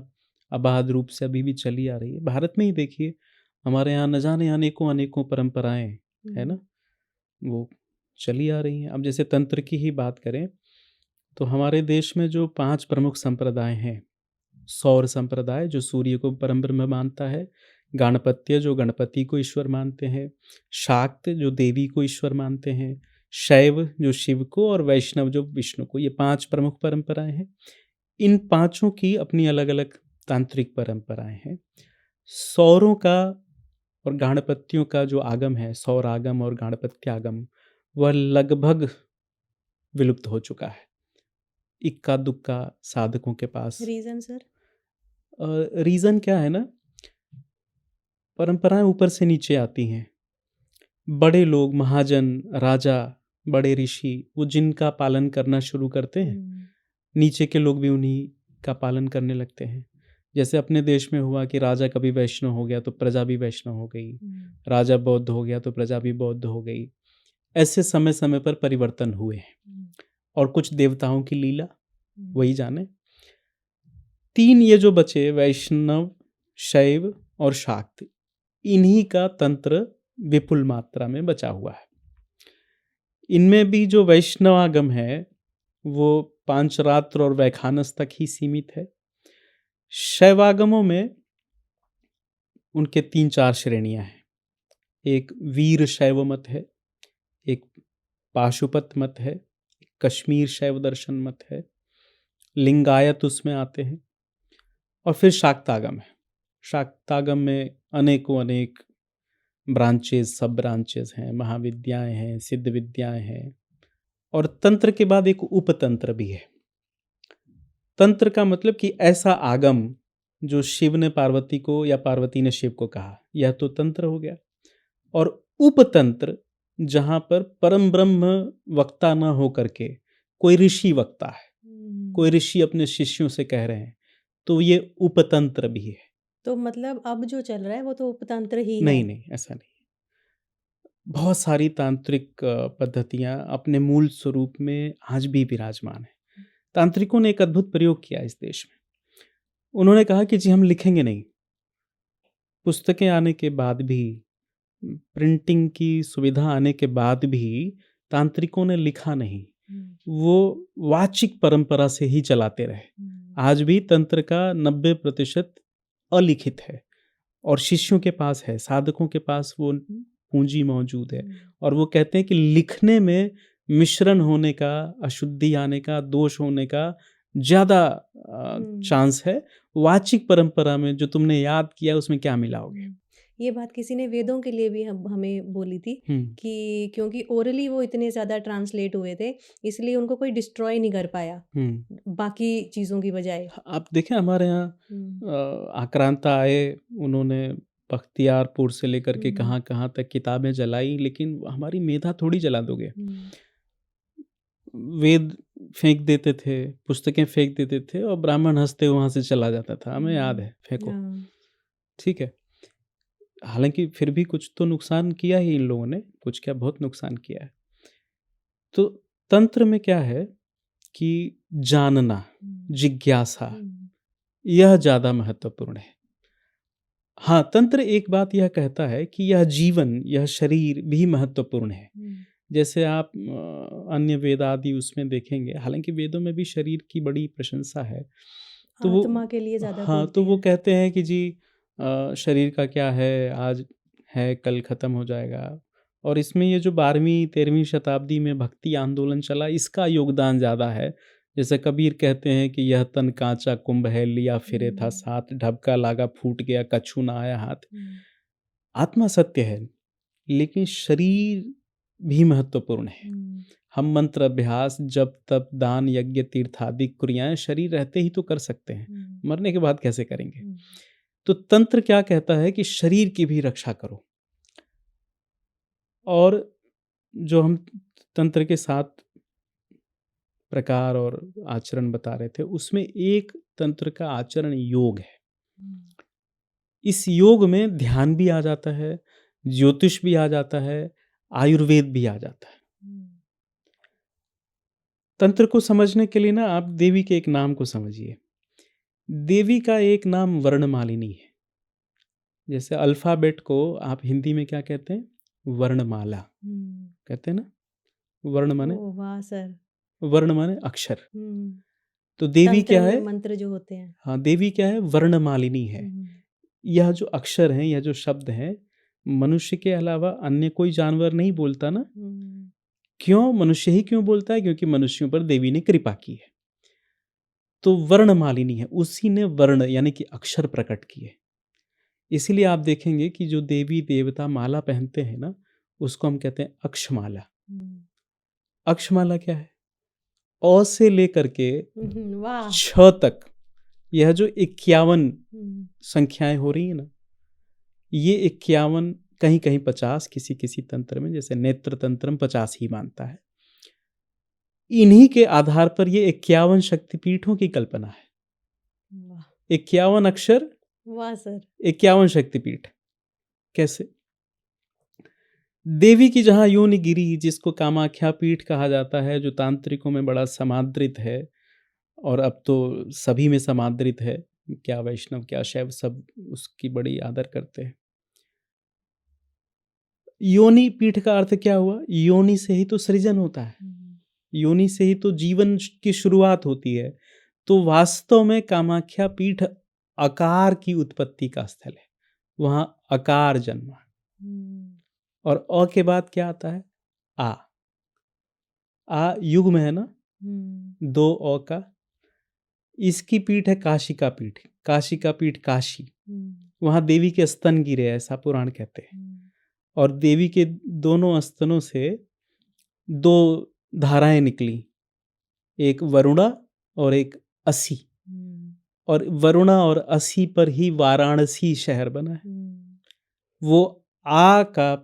Speaker 2: अबाध रूप से अभी भी चली आ रही है। भारत में ही देखिए, हमारे यहाँ न जाने अनेकों-अनेकों परंपराएँ, है
Speaker 1: हुँ।
Speaker 2: ना? वो चली आ रही हैं। अब जैसे तंत्र की ही बात करें, तो हमारे देश में जो 5 प्रमुख संप्रदाय हैं, सौर संप्रदाय जो सूर्य को परब्रह्म मानता है, गाणपत्य जो गणपति को ईश्वर मानते हैं, शाक्त जो देवी को ईश्वर मानते हैं, शैव जो शिव को, और वैष्णव जो विष्णु को, ये 5 प्रमुख परंपराएँ हैं। इन पाँचों की अपनी अलग-अलग तांत्रिक परंपराएँ हैं। सौरों का और गाणपत्यों का जो आगम है, सौर आगम और गाणपत्य आगम, वह लगभग विलुप्त हो चुका है। इक्का-दुक्का साधकों के पास।
Speaker 1: Reason sir?
Speaker 2: रीज़न क्या है ना, परंपराएँ ऊपर से नीचे आती हैं। बड़े लोग, महाजन, राजा, बड़े ऋषि, वो जिनका पालन करना शुरू करते हैं,
Speaker 1: हुँ।
Speaker 2: नीचे के लोग भी उन्हीं का पालन करने लगते हैं। जैसे अपने देश में हुआ कि राजा कभी वैष्णव हो गया तो प्रजा भी वैष्णव हो गई,
Speaker 1: हुँ।
Speaker 2: राजा बौद्ध हो गया तो प्रजा भी बौद्ध हो गई। ऐसे समय-समय पर परिवर्तन हुए हैं।
Speaker 1: हुँ।
Speaker 2: और कुछ देवताओं की लीला,
Speaker 1: हुँ।
Speaker 2: वही जाने। 3 ये जो बचे, वैष्णव, शैव और शाक्त, इन्हीं का तंत्र विपुल मात्रा में बचा हुआ है। इनमें भी जो वैष्णवागम है, वो पांचरात्र और वैखानस तक ही सीमित है। शैवागमों में उनके 3-4 श्रेणियां हैं। एक वीर शैव मत है, एक पाशुपत मत है, कश्मीर शैव दर्शन मत है, लिंगायत उसमें आते हैं, और फिर शाक्तागम है। शाक्तागम में अनेकों अनेक ब्रांचेस, सब ब्रांचेस हैं, महाविद्याएं हैं, सिद्ध विद्याएं हैं, और तंत्र के बाद एक उपतंत्र भी है। तंत्र का मतलब कि ऐसा आगम जो शिव ने पार्वती को या पार्वती ने शिव को कहा, यह तो तंत्र हो गया। और उपतंत्र जहां पर परम ब्रह्म वक्ता ना हो करके कोई ऋषि वक्ता है, कोई ऋषि अपने शिष्यों से कह रहे हैं, तो ये उपतंत्र भी है।
Speaker 1: तो मतलब अब जो चल रहा है वो तो उपतंत्र ही
Speaker 2: नहीं
Speaker 1: है।
Speaker 2: नहीं, ऐसा नहीं। बहुत सारी तांत्रिक पद्धतियां अपने मूल स्वरूप में आज भी विराजमान है। तांत्रिकों ने एक अद्भुत प्रयोग किया इस देश में। उन्होंने कहा कि जी हम लिखेंगे नहीं। पुस्तकें आने के बाद भी, प्रिंटिंग की सुविधा आने के बाद भी तांत्रिकों ने लिखा नहीं। वो वाचिक परंपरा से ही चलाते रहे। आज भी तंत्र का 90% अलिखित है, और शिष्यों के पास है, साधकों के पास वो पूंजी मौजूद है, और वो कहते हैं कि लिखने में मिश्रण होने का, अशुद्धि आने का, दोष होने का ज्यादा चांस है। वाचिक परंपरा में जो तुमने याद किया उसमें क्या मिलाओगे।
Speaker 1: ये बात किसी ने वेदों के लिए भी हमें बोली थी कि क्योंकि ओरली वो इतने ज़्यादा ट्रांसलेट हुए थे, इसलिए उनको कोई डिस्ट्रॉय नहीं कर पाया बाकी चीज़ों की बजाय।
Speaker 2: आप देखें हमारे यहाँ आक्रांता आए, उन्होंने बख्तियारपुर से लेकर के कहाँ कहाँ तक किताबें जलाई, लेकिन हमारी मेधा थोड़ी जला दोगे। वेद फेंक देते थे, पुस्तकें फेंक देते थे, और ब्राह्मण हंसते वहां से चला जाता था, हमें याद है, फेंको। ठीक है, हालांकि फिर भी कुछ तो नुकसान किया ही इन लोगों ने, कुछ क्या बहुत नुकसान किया है। तो तंत्र में क्या है कि जानना, जिज्ञासा, यह ज्यादा महत्वपूर्ण है। हाँ, तंत्र एक बात यह कहता है कि यह जीवन, यह शरीर भी महत्वपूर्ण है। जैसे आप अन्य वेद आदि उसमें देखेंगे, हालांकि वेदों में भी शरीर की बड़ी प्रशंसा है, तो
Speaker 1: आत्मा के लिए ज्यादा
Speaker 2: हाँ, तो वो कहते हैं कि जी शरीर का क्या है, आज है कल खत्म हो जाएगा। और इसमें ये जो 12वीं-13वीं शताब्दी में भक्ति आंदोलन चला, इसका योगदान ज़्यादा है। जैसे कबीर कहते हैं कि यह तन कांचा कुंभ है, लिया फिरे था साथ, ढबका लागा फूट गया, कछु ना आया हाथ। आत्मा सत्य है, लेकिन शरीर भी महत्वपूर्ण है। हम मंत्र अभ्यास, जप तप दान यज्ञ तीर्थ आदि क्रियाएं शरीर रहते ही तो कर सकते हैं, मरने के बाद कैसे करेंगे। तो तंत्र क्या कहता है कि शरीर की भी रक्षा करो। और जो हम तंत्र के 7 प्रकार और आचरण बता रहे थे, उसमें एक तंत्र का आचरण योग है। इस योग में ध्यान भी आ जाता है, ज्योतिष भी आ जाता है, आयुर्वेद भी आ जाता है। तंत्र को समझने के लिए ना आप देवी के एक नाम को समझिए। देवी का एक नाम वर्णमालिनी है। जैसे अल्फाबेट को आप हिंदी में क्या कहते हैं, वर्णमाला कहते हैं ना। वर्ण माने,
Speaker 1: वाह सर,
Speaker 2: वर्ण माने अक्षर। तो देवी क्या है,
Speaker 1: मंत्र जो होते हैं,
Speaker 2: हाँ, देवी क्या है, वर्णमालिनी है। यह जो अक्षर हैं, यह जो शब्द हैं, मनुष्य के अलावा अन्य कोई जानवर नहीं बोलता ना। क्यों, मनुष्य ही क्यों बोलता है, क्योंकि मनुष्यों पर देवी ने कृपा की है। तो वर्णमालिनी है, उसी ने वर्ण यानी कि अक्षर प्रकट किए। इसीलिए आप देखेंगे कि जो देवी देवता माला पहनते हैं ना, उसको हम कहते हैं अक्षमाला। अक्षमाला क्या है, अ से लेकर के छ तक, यह जो 51 संख्याएं हो रही है ना, ये 51, कहीं कहीं 50, किसी किसी तंत्र में, जैसे नेत्र तंत्र में 50 ही मानता है। इन्हीं के आधार पर ये 51 शक्तिपीठों की कल्पना है। 51 अक्षर,
Speaker 1: वाह सर,
Speaker 2: 51 शक्तिपीठ। कैसे, देवी की जहाँ योनि गिरी, जिसको कामाख्या पीठ कहा जाता है, जो तांत्रिकों में बड़ा समादृत है, और अब तो सभी में समादृत है, क्या वैष्णव क्या शैव सब उसकी बड़ी आदर करते हैं। योनि पीठ का अर्थ क्या हुआ, योनि से ही तो सृजन होता है। योनि से ही तो जीवन की शुरुआत होती है। तो वास्तव में कामाख्या पीठ आकार की उत्पत्ति का स्थल है, वहाँ आकार जन्मा। और अ के बाद क्या आता है? आ। आ युग्म है ना, दो अ का। इसकी पीठ है काशी का पीठ, काशी का पीठ काशी। वहाँ देवी के स्तन गिरे, ऐसा पुराण कहते हैं। और देवी के दोनों स्तनों से दो धाराएं निकली, एक वरुणा और एक असी। और वरुणा और असी पर ही वाराणसी शहर बना है। वो आ का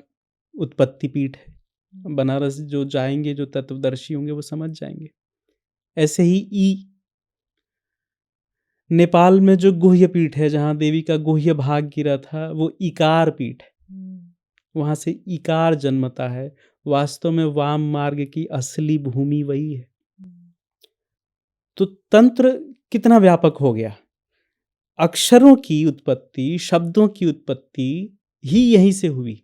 Speaker 2: उत्पत्ति पीठ है। बनारस जो जाएंगे, जो तत्वदर्शी होंगे वो समझ जाएंगे। ऐसे ही ई, नेपाल में जो गुह्य पीठ है, जहाँ देवी का गुह्य भाग गिरा था, वो इकार पीठ है। वहाँ से इकार जन्मता है। वास्तव में वाम मार्ग की असली भूमि वही है। तो तंत्र कितना व्यापक हो गया। अक्षरों की उत्पत्ति, शब्दों की उत्पत्ति ही यहीं से हुई।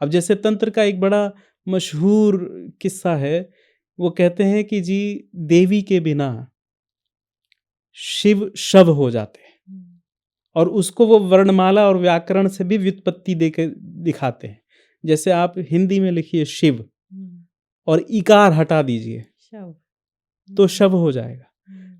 Speaker 2: अब जैसे तंत्र का एक बड़ा मशहूर किस्सा है, वो कहते हैं कि जी देवी के बिना शिव शव हो जाते हैं, और उसको वो वर्णमाला और व्याकरण से भी व्युत्पत्ति देकर दिखाते हैं। जैसे आप हिंदी में लिखिए शिव और इकार हटा दीजिए तो शव हो जाएगा।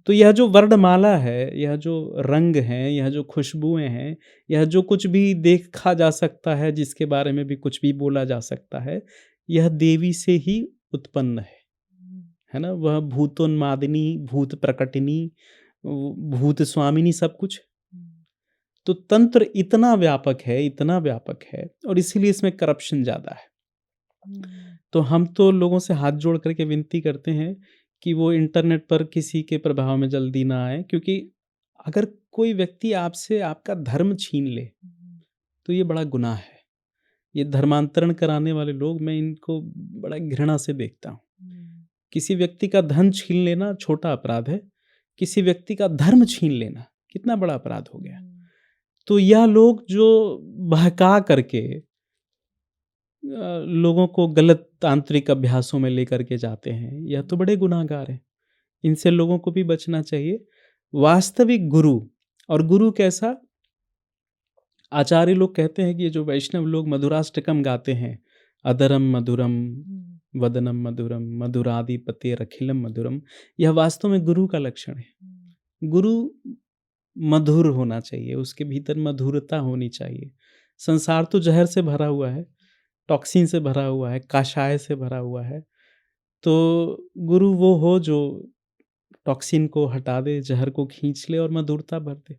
Speaker 2: तो यह जो वर्णमाला है, यह जो रंग हैं, यह जो खुशबुएं हैं, यह जो कुछ भी देखा जा सकता है, जिसके बारे में भी कुछ भी बोला जा सकता है, यह देवी से ही उत्पन्न है ना। वह भूतोन्मादिनी, भूत प्रकटिनी, भूत स्वामिनी, सब कुछ। तो तंत्र इतना व्यापक है, इतना व्यापक है, और इसीलिए इसमें करप्शन ज़्यादा है। तो हम तो लोगों से हाथ जोड़ करके विनती करते हैं कि वो इंटरनेट पर किसी के प्रभाव में जल्दी ना आए, क्योंकि अगर कोई व्यक्ति आपसे आपका धर्म छीन ले तो ये बड़ा गुनाह है। ये धर्मांतरण कराने वाले लोग, मैं इनको बड़ा घृणा से देखता हूँ। किसी व्यक्ति का धन छीन लेना छोटा अपराध है, किसी व्यक्ति का धर्म छीन लेना कितना बड़ा अपराध हो गया। तो यह लोग जो बहका करके लोगों को गलत तांत्रिक अभ्यासों में लेकर के जाते हैं, यह तो बड़े गुनाहगार हैं। इनसे लोगों को भी बचना चाहिए। वास्तविक गुरु, और गुरु कैसा? आचार्य लोग कहते हैं कि ये जो वैष्णव लोग मधुराष्टकम गाते हैं, अदरम मधुरम वदनम मधुरम मधुराधिपते रखिलम मधुरम, यह वास्तव में गुरु का लक्षण है। गुरु मधुर होना चाहिए, उसके भीतर मधुरता होनी चाहिए। संसार तो जहर से भरा हुआ है, टॉक्सिन से भरा हुआ है, काशाय से भरा हुआ है। तो गुरु वो हो जो टॉक्सिन को हटा दे, जहर को खींच ले और मधुरता भर दे।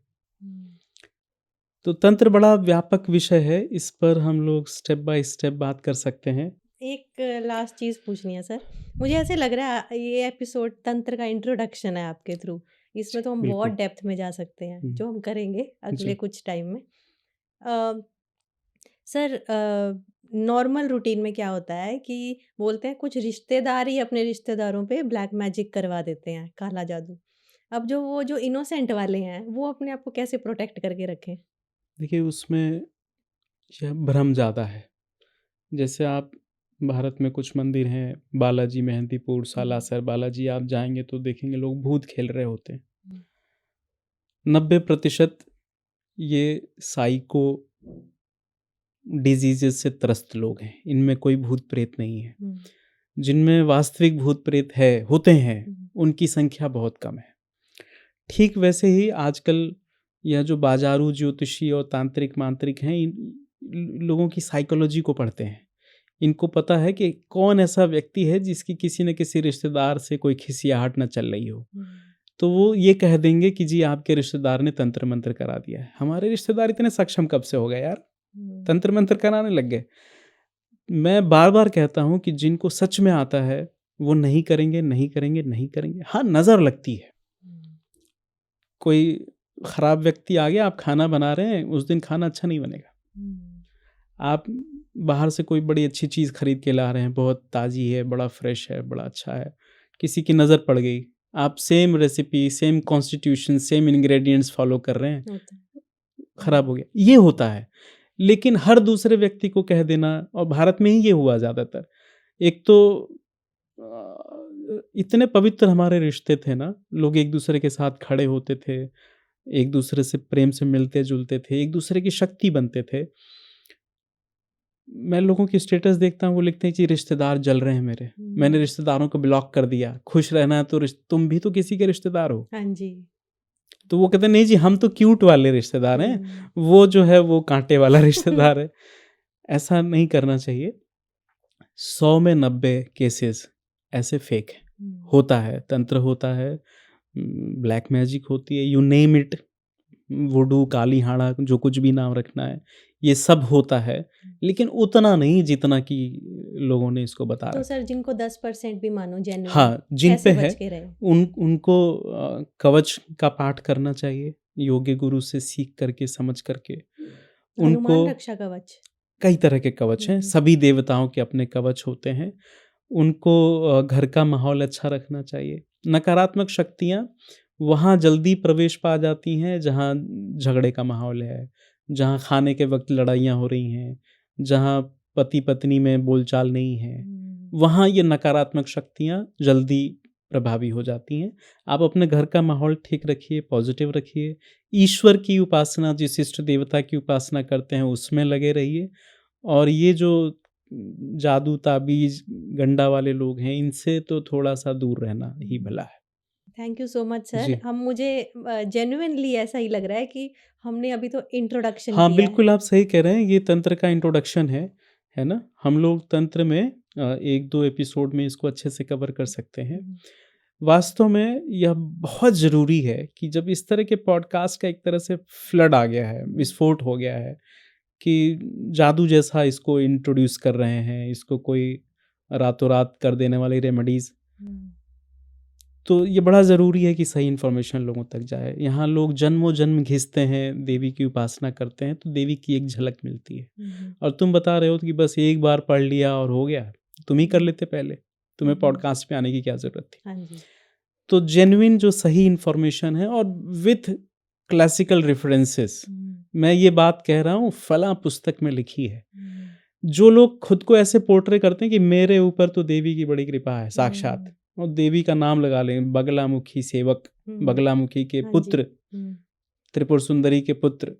Speaker 2: तो तंत्र बड़ा व्यापक विषय है, इस पर हम लोग स्टेप बाय स्टेप बात कर सकते हैं।
Speaker 1: एक लास्ट चीज़ पूछनी है सर। मुझे ऐसे लग रहा है ये एपिसोड तंत्र का इंट्रोडक्शन है आपके थ्रू। इसमें तो हम बहुत
Speaker 2: बिल्कुल।
Speaker 1: डेप्थ में जा सकते हैं, जो हम करेंगे अगले
Speaker 2: जी।
Speaker 1: कुछ टाइम में। सर, नॉर्मल रूटीन में क्या होता है कि बोलते हैं कुछ रिश्तेदार ही अपने रिश्तेदारों पे ब्लैक मैजिक करवा देते हैं, काला जादू। अब जो वो जो इनोसेंट वाले हैं, वो अपने आप को कैसे प्रोटेक्ट करके रखें?
Speaker 2: देखिए, उसमें यह भ्रम ज़्यादा है। जैसे आप भारत में कुछ मंदिर हैं, बालाजी, मेहंदीपुर, सालासर बालाजी, आप जाएंगे तो देखेंगे लोग भूत खेल रहे होते हैं। 90% ये साइको डिजीजेज से त्रस्त लोग हैं, इनमें कोई भूत प्रेत नहीं है। जिनमें वास्तविक भूत प्रेत होते हैं, उनकी संख्या बहुत कम है। ठीक वैसे ही आजकल यह जो बाजारू ज्योतिषी और तांत्रिक मांत्रिक हैं, इन लोगों की साइकोलॉजी को पढ़ते हैं। इनको पता है कि कौन ऐसा व्यक्ति है जिसकी किसी न किसी रिश्तेदार से कोई खिसियाहट न चल रही हो। तो वो ये कह देंगे कि जी आपके रिश्तेदार ने तंत्र मंत्र करा दिया है। हमारे रिश्तेदार इतने सक्षम कब से हो गए यार, तंत्र मंत्र कराने लग गए। मैं बार बार कहता हूँ कि जिनको सच में आता है वो नहीं करेंगे, नहीं करेंगे, नहीं करेंगे। हाँ, नज़र लगती है। कोई खराब व्यक्ति आ गया, आप खाना बना रहे हैं, उस दिन खाना अच्छा नहीं बनेगा। आप बाहर से कोई बड़ी अच्छी चीज़ खरीद के ला रहे हैं, बहुत ताज़ी है, बड़ा फ्रेश है, बड़ा अच्छा है, किसी की नज़र पड़ गई, आप same recipe, same constitution, same ingredients follow कर रहे हैं, खराब हो गया। ये होता है। लेकिन हर दूसरे व्यक्ति को कह देना, और भारत में ही ये हुआ ज़्यादातर। एक तो इतने पवित्र हमारे रिश्ते थे ना, लोग एक दूसरे के साथ खड़े होते थे, एक दूसरे से प्रेम से मिलते-जुलते थे, एक दूसरे की शक्ति बनते थे। मैं लोगों की स्टेटस देखता हूँ, वो लिखते हैं कि रिश्तेदार जल रहे हैं मेरे, मैंने रिश्तेदारों को ब्लॉक कर दिया, खुश रहना है तो तुम भी तो किसी के रिश्तेदार हो।
Speaker 1: हाँ जी।
Speaker 2: तो वो कहते हैं नहीं जी, हम तो क्यूट वाले रिश्तेदार हैं, वो जो है वो कांटे वाला रिश्तेदार है। ऐसा नहीं करना चाहिए। 100 में 90 केसेस ऐसे फेक हैं, होता है, तंत्र होता है, ब्लैक मैजिक होती है, यू नेम इट, वुडू, काली हाड़ा, जो कुछ भी नाम रखना है, ये सब होता है, लेकिन उतना नहीं जितना कि लोगों ने इसको बता
Speaker 1: तो
Speaker 2: रखा।
Speaker 1: सर जिनको 10% भी मानो जेन्युइन,
Speaker 2: हाँ, जिन पे
Speaker 1: कैसे
Speaker 2: है
Speaker 1: बच के रहे?
Speaker 2: उनको कवच का पाठ करना चाहिए, योग्य गुरु से सीख करके, समझ करके। उनको
Speaker 1: हनुमान रक्षा कवच।
Speaker 2: कई तरह के कवच हैं, सभी देवताओं के अपने कवच होते हैं। उनको घर का माहौल अच्छा रखना चाहिए। नकारात्मक शक्तियाँ वहाँ जल्दी प्रवेश पा जाती हैं जहाँ झगड़े का माहौल है, जहाँ खाने के वक़्त लड़ाइयाँ हो रही हैं, जहाँ पति-पत्नी में बोलचाल नहीं है, वहाँ ये नकारात्मक शक्तियाँ जल्दी प्रभावी हो जाती हैं। आप अपने घर का माहौल ठीक रखिए, पॉज़िटिव रखिए, ईश्वर की उपासना, जिस इष्ट देवता की उपासना करते हैं उसमें लगे रहिए, और ये जो जादू, ताबीज़, गंडा वाले लोग हैं, इनसे तो थोड़ा-सा दूर रहना ही भला है।
Speaker 1: Thank you so much sir.
Speaker 2: जी।
Speaker 1: हम मुझे जेन्युइनली ऐसा ही लग रहा है कि हमने अभी तो इंट्रोडक्शन
Speaker 2: हाँ,
Speaker 1: किया है।
Speaker 2: बिल्कुल आप सही कह रहे हैं, ये तंत्र का इंट्रोडक्शन है ना? हम लोग तंत्र में 1-2 एपिसोड में इसको अच्छे से कवर कर सकते हैं। वास्तव में यह बहुत ज़रूरी है कि जब इस तरह के पॉडकास्ट का एक तरह से फ्लड आ गया है, विस्फोट हो गया है, कि जादू जैसा इसको इंट्रोड्यूस कर रहे हैं, इसको कोई रातों-रात कर देने वाली रेमेडीज़, तो ये बड़ा ज़रूरी है कि सही इन्फॉर्मेशन लोगों तक जाए। यहाँ लोग जन्मों-जन्म घिसते हैं, देवी की उपासना करते हैं, तो देवी की एक झलक मिलती है। और तुम बता रहे हो कि बस एक बार पढ़ लिया और हो गया, तुम ही कर लेते पहले, तुम्हें पॉडकास्ट पे आने की क्या ज़रूरत थी?
Speaker 1: हाँ जी।
Speaker 2: तो जेन्युइन जो सही इन्फॉर्मेशन है और विथ क्लासिकल रेफरेंसेस, मैं ये बात कह रहा हूँ फलां पुस्तक में लिखी है। जो लोग खुद को ऐसे पोर्ट्रे करते हैं कि मेरे ऊपर तो देवी की बड़ी कृपा है साक्षात, और देवी का नाम लगा लें, बगलामुखी सेवक, बगलामुखी के
Speaker 1: हाँ जी।
Speaker 2: पुत्र, त्रिपुर सुंदरी के पुत्र,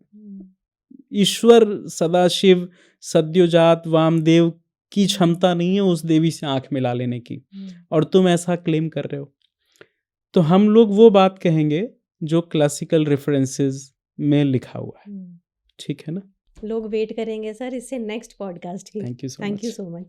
Speaker 2: ईश्वर सदाशिव सद्योजात वामदेव की क्षमता नहीं है उस देवी से आंख मिला लेने की, और तुम ऐसा क्लेम कर रहे हो। तो हम लोग वो बात कहेंगे जो क्लासिकल रेफरेंसेस में लिखा हुआ है। ठीक है ना?
Speaker 1: लोग वेट करेंगे सर इससे नेक्स्ट पॉडकास्ट की।
Speaker 2: Thank you so
Speaker 1: thank you
Speaker 2: much.
Speaker 1: So much.